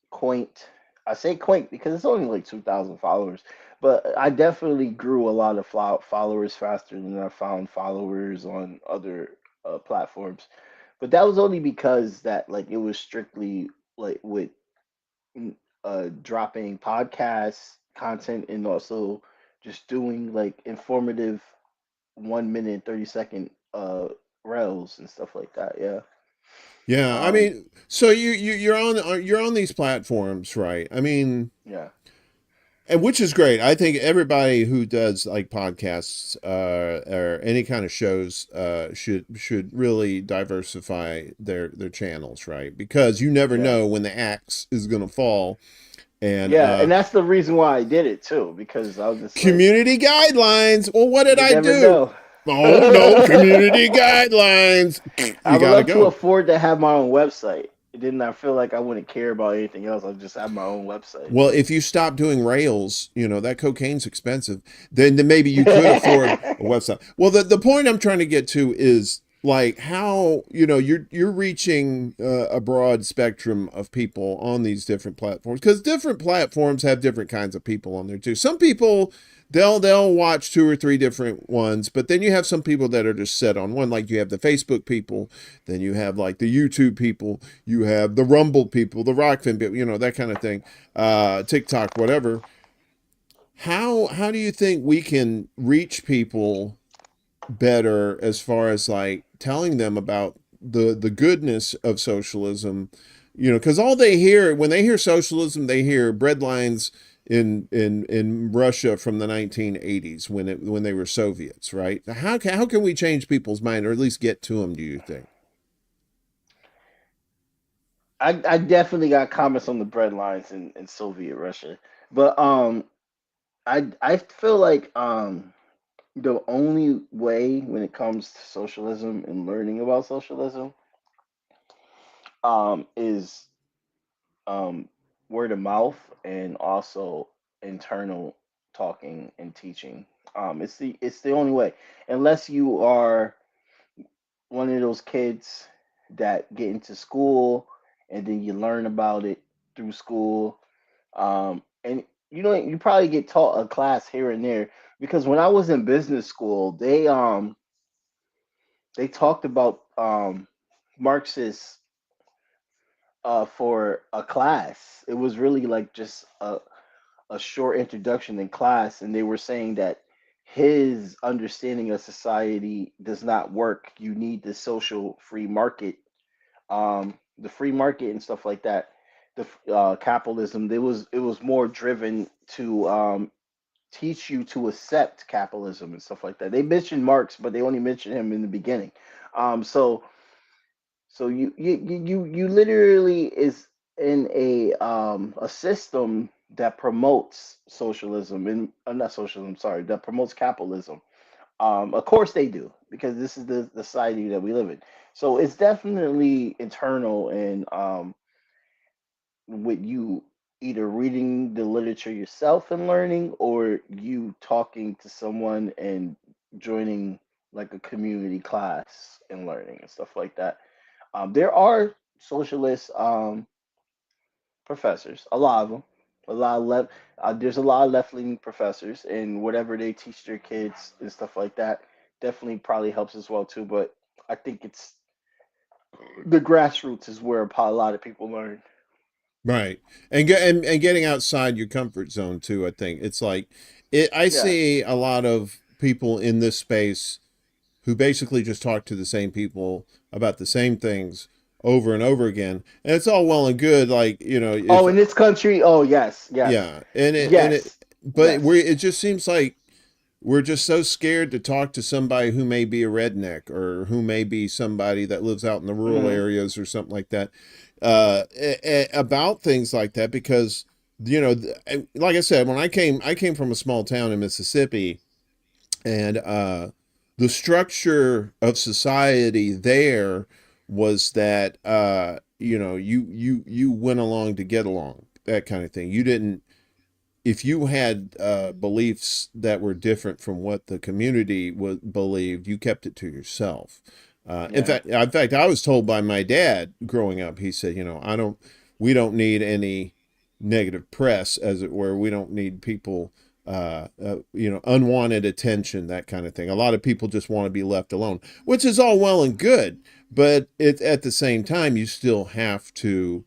quaint. I say quaint because it's only like 2,000 followers, but I definitely grew a lot of followers faster than I found followers on other platforms. But that was only because that like it was strictly like with dropping podcast content and also just doing like informative 1 minute 30-second reels and stuff like that. Yeah. Yeah, I Um. mean, so you're on these platforms, right? I mean, Yeah. and which is great. I think everybody who does like podcasts or any kind of shows should really diversify their channels, right? Because you never Yeah. know when the axe is going to fall. And Yeah, and that's the reason why I did it too, because I was just like, community guidlines. Well, what did you I never do? know. Oh no, community guidelines. I You would got to love to go. afford to have my own website. Then I feel like I wouldn't care about anything else. I'll just have my own website. Well, if you stop doing rails, you know, that cocaine's expensive, then maybe you could afford a website. Well, the point I'm trying to get to is like how, you know, you're reaching a broad spectrum of people on these different platforms because different platforms have different kinds of people on there too. Some people they'll watch two or three different ones, but then you have some people that are just set on one. Like you have the Facebook people, then you have like the YouTube people, you have the Rumble people, the Rockfin people, you know, that kind of thing, TikTok, whatever. How do you think we can reach people better as far as like telling them about the goodness of socialism? You know, because all they hear when they hear socialism, they hear bread lines in Russia from the 1980s when they were Soviets, right? How can we change people's mind or at least get to them? Do you think? I definitely got comments on the bread lines in Soviet Russia, but I feel like the only way when it comes to socialism and learning about socialism is um, word of mouth and also internal talking and teaching. It's the only way, unless you are one of those kids that get into school and then you learn about it through school. And you know you probably get taught a class here and there because when I was in business school, they talked about Marxist for a class. It was really like just a short introduction in class, and they were saying that his understanding of society does not work. You need the social free market, the free market and stuff like that. The capitalism. It was more driven to teach you to accept capitalism and stuff like that. They mentioned Marx, but they only mentioned him in the beginning. So you literally is in a system that promotes socialism and not socialism, sorry, that promotes capitalism. Of course they do because this is the society that we live in. So it's definitely internal and with you either reading the literature yourself and learning or you talking to someone and joining like a community class and learning and stuff like that. There are socialist professors, a lot of them, a lot of left. There's a lot of left-leaning professors, and whatever they teach their kids and stuff like that definitely probably helps as well too. But I think it's the grassroots is where a lot of people learn. Right. And getting outside your comfort zone too, I think. It's like I Yeah. see a lot of people in this space who basically just talk to the same people about the same things over and over again. And it's all well and good like, you know, Oh, if in this country, oh yes, yes, yeah, and it yes, but yes. it just seems like we're just so scared to talk to somebody who may be a redneck or who may be somebody that lives out in the rural Hmm. areas or something like that about things like that because you know like I said when I came from a small town in Mississippi and the structure of society there was that you know you went along to get along, that kind of thing. You didn't if you had beliefs that were different from what the community believed, you kept it to yourself. Yeah. In fact, I was told by my dad growing up. He said, we don't need any negative press, as it were. We don't need people, unwanted attention, that kind of thing. A lot of people just want to be left alone, which is all well and good, but at the same time, you still have to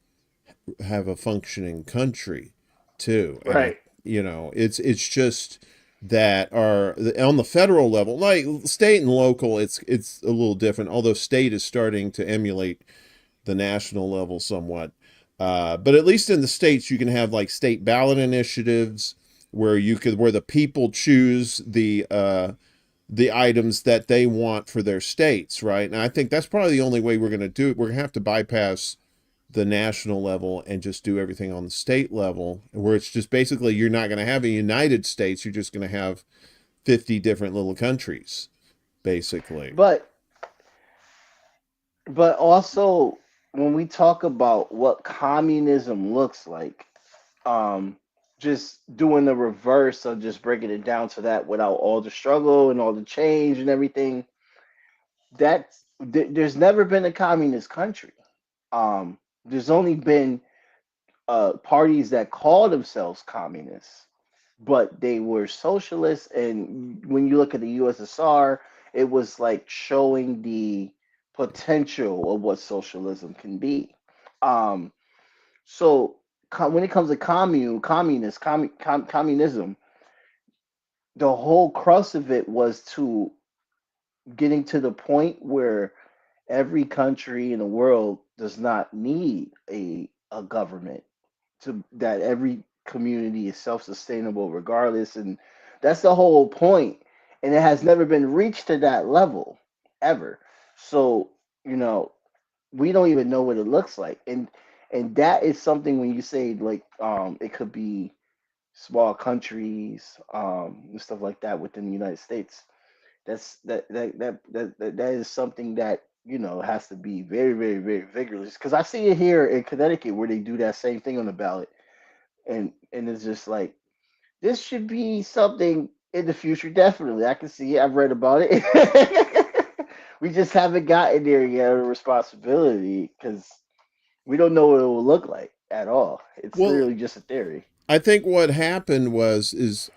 have a functioning country too. And Right. it's just that on the federal level, like state and local, it's a little different, although state is starting to emulate the national level somewhat. But at least in the states, you can have like state ballot initiatives where where the people choose the items that they want for their states, right? And I think that's probably the only way we're going to do it. We're going to have to bypass the national level and just do everything on the state level, where it's just basically you're not going to have a United States. You're just going to have 50 different little countries, basically. But also when we talk about what communism looks like, um, just doing the reverse of just breaking it down to that without all the struggle and all the change and everything, there's never been a communist country. There's only been parties that call themselves communists, but they were socialists. And when you look at the USSR, it was like showing the potential of what socialism can be. Um, so when it comes to communism, the whole crux of it was to getting to the point where every country in the world does not need a government, to that every community is self-sustainable regardless, and that's the whole point, and it has never been reached to that level ever. So you know we don't even know what it looks like, and that is something when you say like it could be small countries and stuff like that within the United States. That is something that has to be very, very, very vigorous, because I see it here in Connecticut where they do that same thing on the ballot, and it's just like this should be something in the future. Definitely, I can see it. I've read about it. We just haven't gotten there yet. The responsibility, because we don't know what it will look like at all. It's Well, literally just a theory. I think what happened is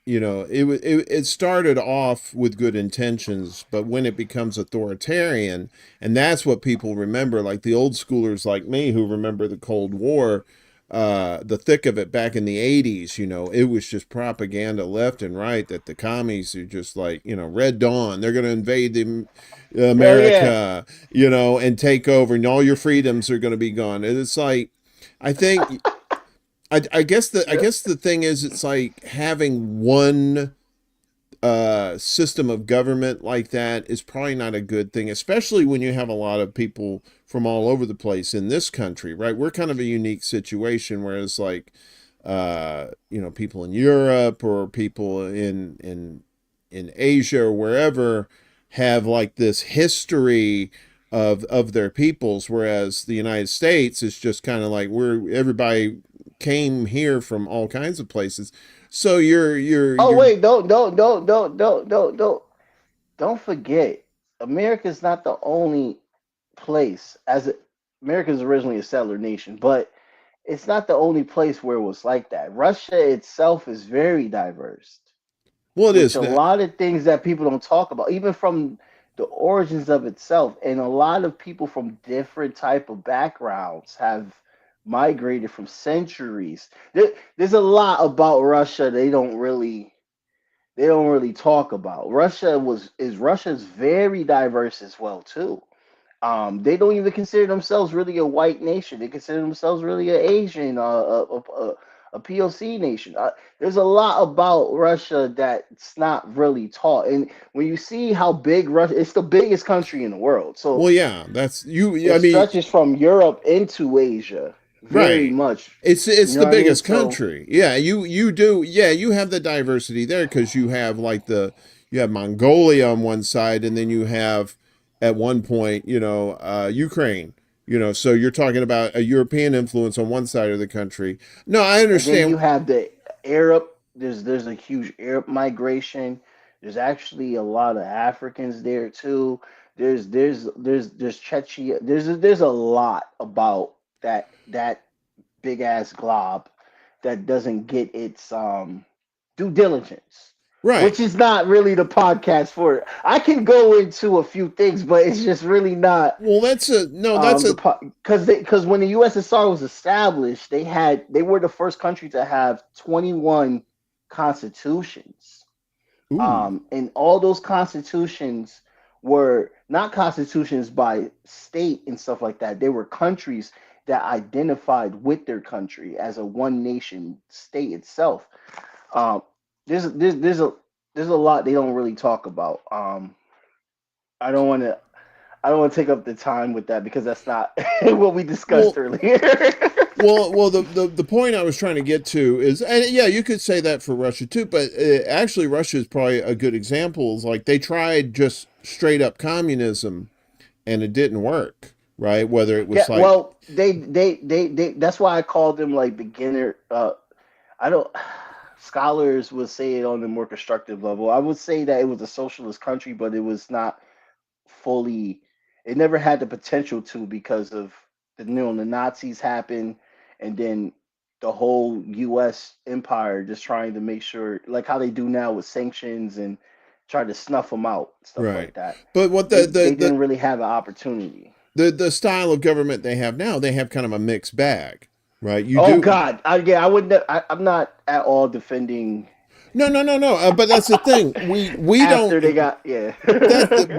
it started off with good intentions, but when it becomes authoritarian, and that's what people remember, like the old schoolers like me who remember the Cold War, the thick of it back in the 80s, it was just propaganda left and right that the commies are just like, Red Dawn, they're going to invade Hell yeah. America, and take over, and all your freedoms are going to be gone. And it's like, I think I guess the thing is, it's like having one system of government like that is probably not a good thing, especially when you have a lot of people from all over the place in this country, right? We're kind of a unique situation, whereas like people in Europe or people in Asia or wherever have like this history of their peoples, whereas the United States is just kind of like everybody came here from all kinds of places. So Oh you're wait, don't forget, America's not the only place. America is originally a settler nation, but it's not the only place where it was like that. Russia itself is very diverse, well, it which is a that. lot of things that people don't talk about, even from the origins of itself, and a lot of people from different type of backgrounds have migrated from centuries. There's a lot about Russia they don't really talk about. Russia's very diverse as well too. They don't even consider themselves really a white nation. They consider themselves really an Asian, a POC nation. There's a lot about Russia that's not really taught. And when you see how big Russia, it's the biggest country in the world. So Well, yeah, that's you. I it mean, stretches from Europe into Asia very right. much. It's You the know what I mean? biggest So country. Yeah, you do. Yeah, you have the diversity there because you have like you have Mongolia on one side, and then you have at one point, Ukraine. So you're talking about a European influence on one side of the country. No, I And then you understand. have the Arab. There's a huge Arab migration. There's actually a lot of Africans there too. There's Chechnya. There's a lot about that big ass glob that doesn't get its due diligence, Right. which is not really the podcast for it. I can go into a few things, but it's just really not Well, that's a, because when the USSR was established, they were the first country to have 21 constitutions. ooh, And all those constitutions were not constitutions by state and stuff like that. They were countries that identified with their country as a one nation state itself. Um, there's there's there's a there's a lot they don't really talk about. I don't want to I don't want to take up the time with that because that's not what we discussed well, earlier. well, the point I was trying to get to is, and yeah, you could say that for Russia too, but actually, Russia is probably a good example. Is like they tried just straight up communism, and it didn't work, right? Whether it Yeah, was like, well, they that's why I called them like beginner. I don't. Scholars would say it on the more constructive level. I would say that it was a socialist country, but it was not fully. It never had the potential to because of the Nazis happened, and then the whole U.S. empire just trying to make sure, like how they do now with sanctions and try to snuff them out, stuff right? like that. But what They didn't really have an opportunity. the style of government they have now, they have kind of a mixed bag, right? You Oh do. God, I wouldn't. I'm not at all defending No, no, no, no. But that's the thing. We after they don't. got yeah.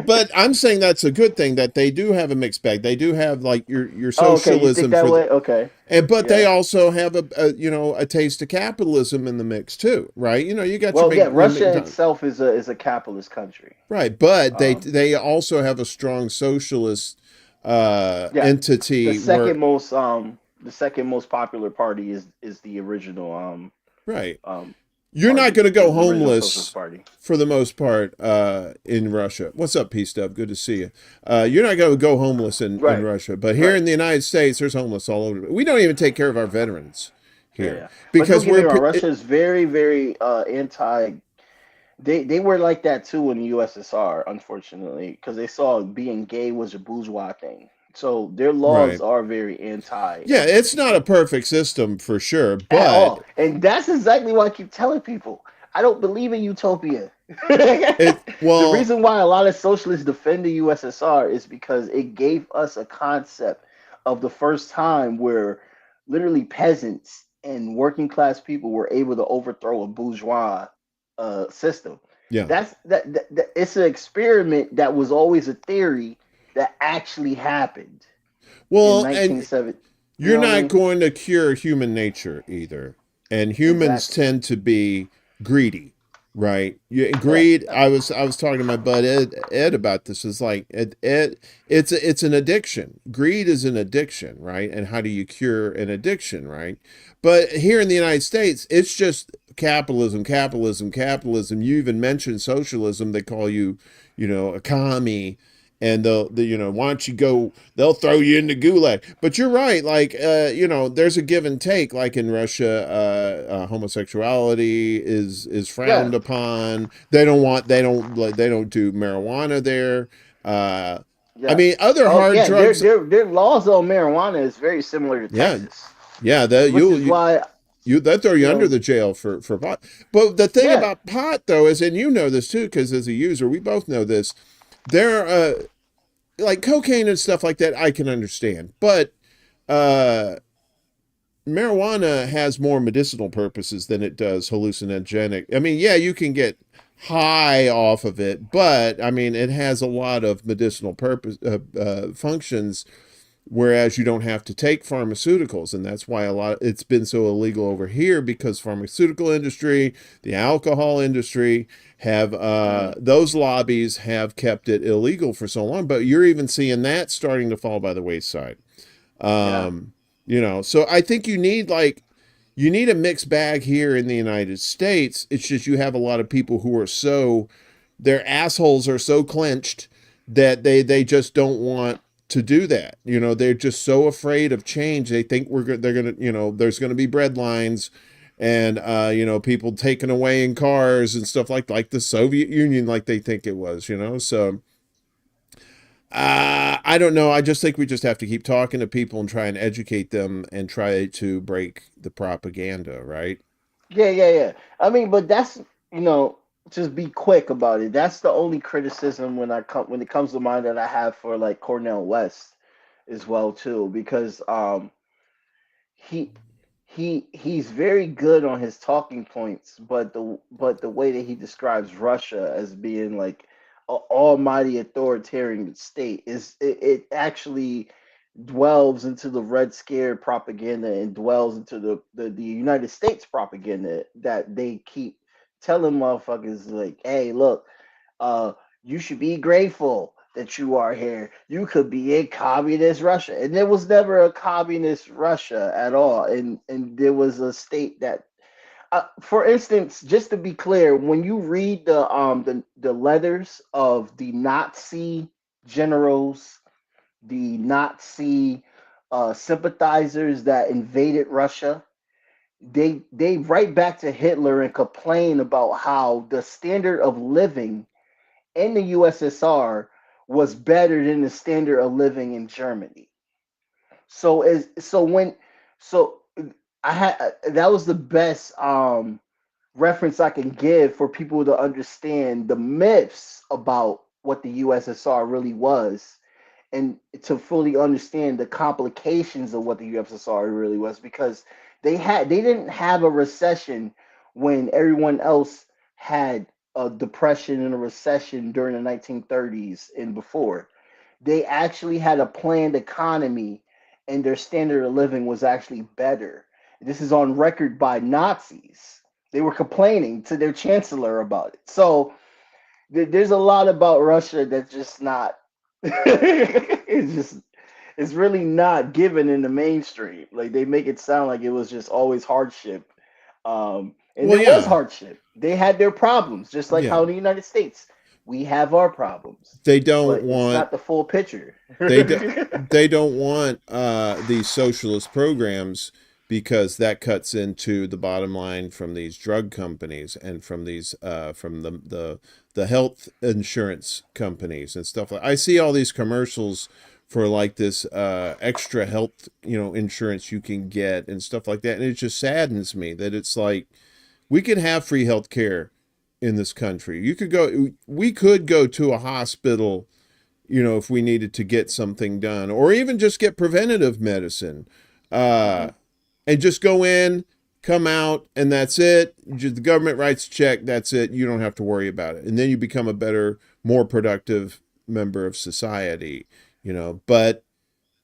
But I'm saying that's a good thing that they do have a mixed bag. They do have like your Oh, okay, you think socialism that for the, way? Okay, and but they yeah. also have a taste of capitalism in the mix too, right? You got your Well, yeah. big Russia itself is a capitalist country. right, but Um, they also have a strong socialist yeah. The entity where second most the second most popular party is the original right. um You're not party, going to go the original Socialist homeless Party. for the most part in Russia. What's up, P Stuff? Good to see you. You're not going to go homeless in Right, Russia, but here right. in the United States, there's homeless all over. We don't even take care of our veterans Yeah, here yeah. But don't because get me we're wrong, Russia is very, very anti. They were like that too in the USSR, unfortunately, because they saw being gay was a bourgeois thing. So their laws right. are very anti Yeah, it's not a LGBT perfect system for sure, at but all, and that's exactly why I keep telling people I don't believe in utopia. The well, reason why a lot of socialists defend the USSR is because it gave us a concept of the first time where literally peasants and working class people were able to overthrow a bourgeois system. yeah. It's an experiment that was always a theory that actually happened in Well, and 1970. You you're know what I not mean? going to cure human nature either. And humans Exactly. tend to be greedy, right? Yeah. Greed. I was talking to my bud Ed about this. Is like it's an addiction. Greed is an addiction, right? And how do you cure an addiction, right? But here in the United States, it's just capitalism, capitalism, capitalism. You even mentioned socialism. They call you, a commie, and why don't you go, they'll throw you into gulag. But you're right, like there's a give and take. Like in Russia, homosexuality is Yeah. frowned upon. They don't do marijuana there. I Yeah. mean, other Oh hard yeah, their drugs. their their laws on marijuana is very similar to Yeah, Texas, yeah, that which is why that throw you you under know the jail for pot. But the thing yeah. about pot though is, and you know this too, because as a user, we both know this. There like cocaine and stuff like that I can understand, but uh marijuana has more medicinal purposes than it does hallucinogenic. I mean, yeah, you can get high off of it, but I mean it has a lot of medicinal purpose functions, whereas you don't have to take pharmaceuticals, and that's why it's been so illegal over here, because pharmaceutical industry, the alcohol industry have Mm, those lobbies have kept it illegal for so long, but you're even seeing that starting to fall by the wayside. yeah. um so I think you need a mixed bag here in the United States. It's just you have a lot of people who are their assholes are so clenched that they just don't want to do that. They're just so afraid of change. They think they're gonna, there's gonna be bread lines, and people taken away in cars and stuff like the Soviet Union, like they think it was. So I don't know. I just think we just have to keep talking to people and try and educate them and try to break the propaganda, right? Yeah. I mean, but that's just be quick about it. That's the only criticism when it comes to mind that I have for like Cornel West as well too, because he he's very good on his talking points, but the way that he describes Russia as being like an almighty authoritarian state it actually dwells into the Red Scare propaganda and dwells into the United States propaganda that they keep telling motherfuckers like, hey, look, uh, you should be grateful that you are here. You could be in communist Russia, and there was never a communist Russia at all. And there was a state that, for instance, just to be clear, when you read the letters of the Nazi generals, the Nazi sympathizers that invaded Russia, they write back to Hitler and complain about how the standard of living in the USSR was better than the standard of living in Germany. So as so when so I had that was the best reference I can give for people to understand the myths about what the USSR really was and to fully understand the complications of what the USSR really was, because they didn't have a recession when everyone else had a depression and a recession during the 1930s and before. They actually had a planned economy, and their standard of living was actually better. This is on record by Nazis. They were complaining to their chancellor about it. So there's a lot about Russia that's just not. It's really not given in the mainstream. Like they make it sound like it was just always hardship. And Well, there was yeah, hardship. They had their problems, just like yeah. how in the United States we have our problems, They don't but it's want not the full picture. they do, they don't want these socialist programs, because that cuts into the bottom line from these drug companies and from these from the health insurance companies and stuff. I see all these commercials for like this extra health insurance you can get and stuff like that, and it just saddens me that it's like we could have free health care in this country. We could go to a hospital, if we needed to get something done, or even just get preventative medicine, Mhm. and just go in, come out, and that's it. The government writes a check, that's it. You don't have to worry about it. And then you become a better, more productive member of society, but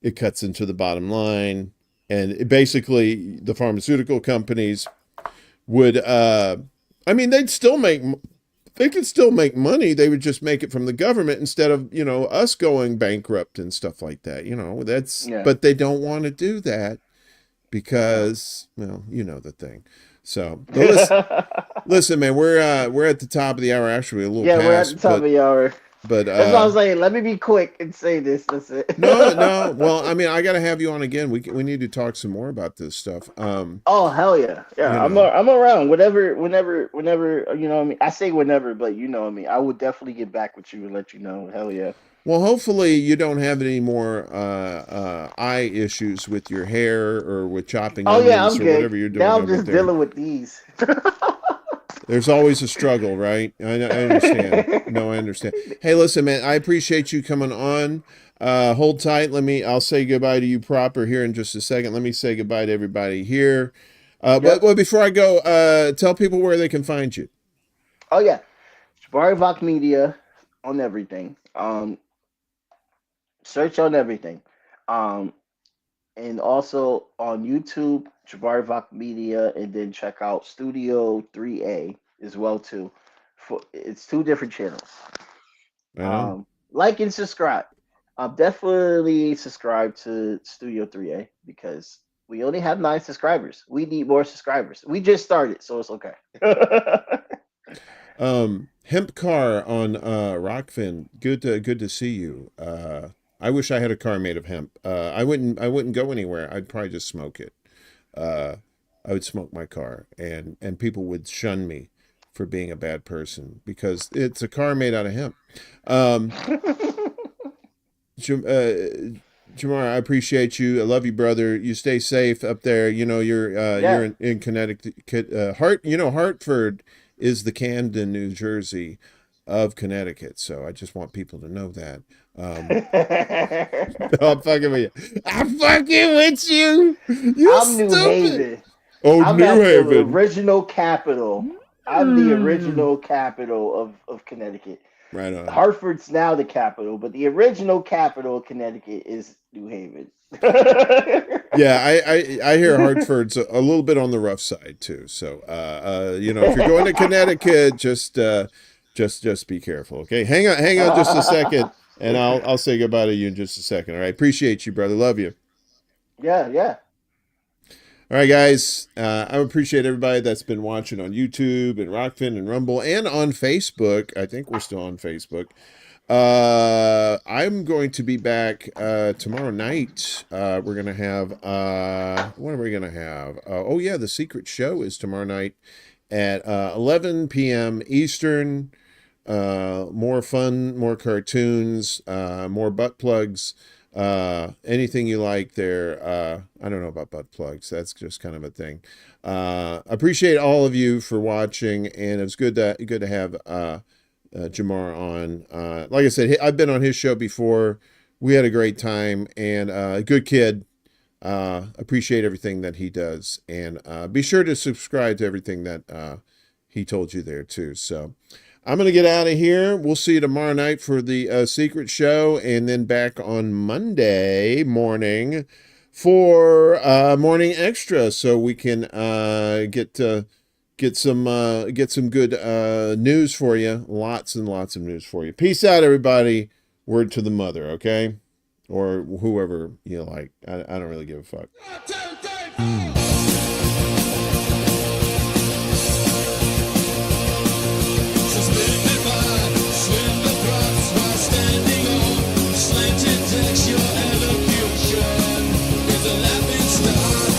it cuts into the bottom line. And basically, the pharmaceutical companies would, I mean, they could still make money. They would just make it from the government instead of, us going bankrupt and stuff like that. Yeah. But they don't want to do that Yeah. because, well, the thing. So, but listen, man, we're at the top of the hour. Actually, a little Yeah, we're at the past, top of the hour. but That's what I was saying. Let me be quick and say this. That's it. no, no. Well, I mean, I got to have you on again. We need to talk some more about this stuff. Oh hell yeah, You yeah. know, I'm around. Whenever. You know what I mean. I say whenever, but you know what I mean. I would definitely get back with you and let you know. Hell yeah. well, hopefully you don't have any more eye issues with your hair or with chopping Oh yeah, onions I'm or good. whatever you're doing Now I'm over just there. dealing with these. There's always a struggle, right? I understand. No, I understand. Hey, listen, man, I appreciate you coming on. Hold tight. I'll say goodbye to you proper here in just a second. Let me say goodbye to everybody here. But Yep. well, before I go, tell people where they can find you. Oh yeah. Jabari Vok Media on everything. Search on everything. Um, and also on YouTube, Jabari Vok Media, and then check out Studio 3A as well too. It's two different channels. Right on. Like and subscribe. Definitely subscribe to Studio 3A because we only have 9 subscribers. We need more subscribers. We just started, so it's okay. Hemp Car on Rockfin. Good to see you. I wish I had a car made of hemp. I wouldn't go anywhere. I'd probably just smoke it. I would smoke my car, and people would shun me for being a bad person because it's a car made out of hemp. Jamarr, I appreciate you. I love you, brother. You stay safe up there. You know, you're in Connecticut. Hartford is the Camden, New Jersey of Connecticut. So I just want people to know that. I'm fucking with you. I'm fucking with you. I'm New Haven. Oh, I'm New Haven. The original capital. I'm the original capital of Connecticut. Right on. Hartford's now the capital, but the original capital of Connecticut is New Haven. Yeah, I hear Hartford's a little bit on the rough side too. So, if you're going to Connecticut, just be careful. Okay, hang on just a second, and I'll say goodbye to you in just a second. All right, appreciate you, brother. Love you. Yeah. All right, guys. I appreciate everybody that's been watching on YouTube and Rockfin and Rumble and on Facebook. I think we're still on Facebook. I'm going to be back tomorrow night. We're going to have, what are we going to have? The Secret Show is tomorrow night at 11 p.m. Eastern. More fun, more cartoons, more butt plugs. Anything you like there. I don't know about butt plugs. That's just kind of a thing. Appreciate all of you for watching, and it's good to have Jamarr on. Like I said, I've been on his show before. We had a great time, and a good kid. Appreciate everything that he does, and be sure to subscribe to everything that he told you there too. So I'm going to get out of here. We'll see you tomorrow night for the Secret Show, and then back on Monday morning for Morning Extra, so we can get some good news for you. Lots and lots of news for you. Peace out, everybody. Word to the mother, okay? Or whoever you like. I don't really give a fuck. 1, 2, 3, 4. Slanted decks, your elocution is a laughing stock.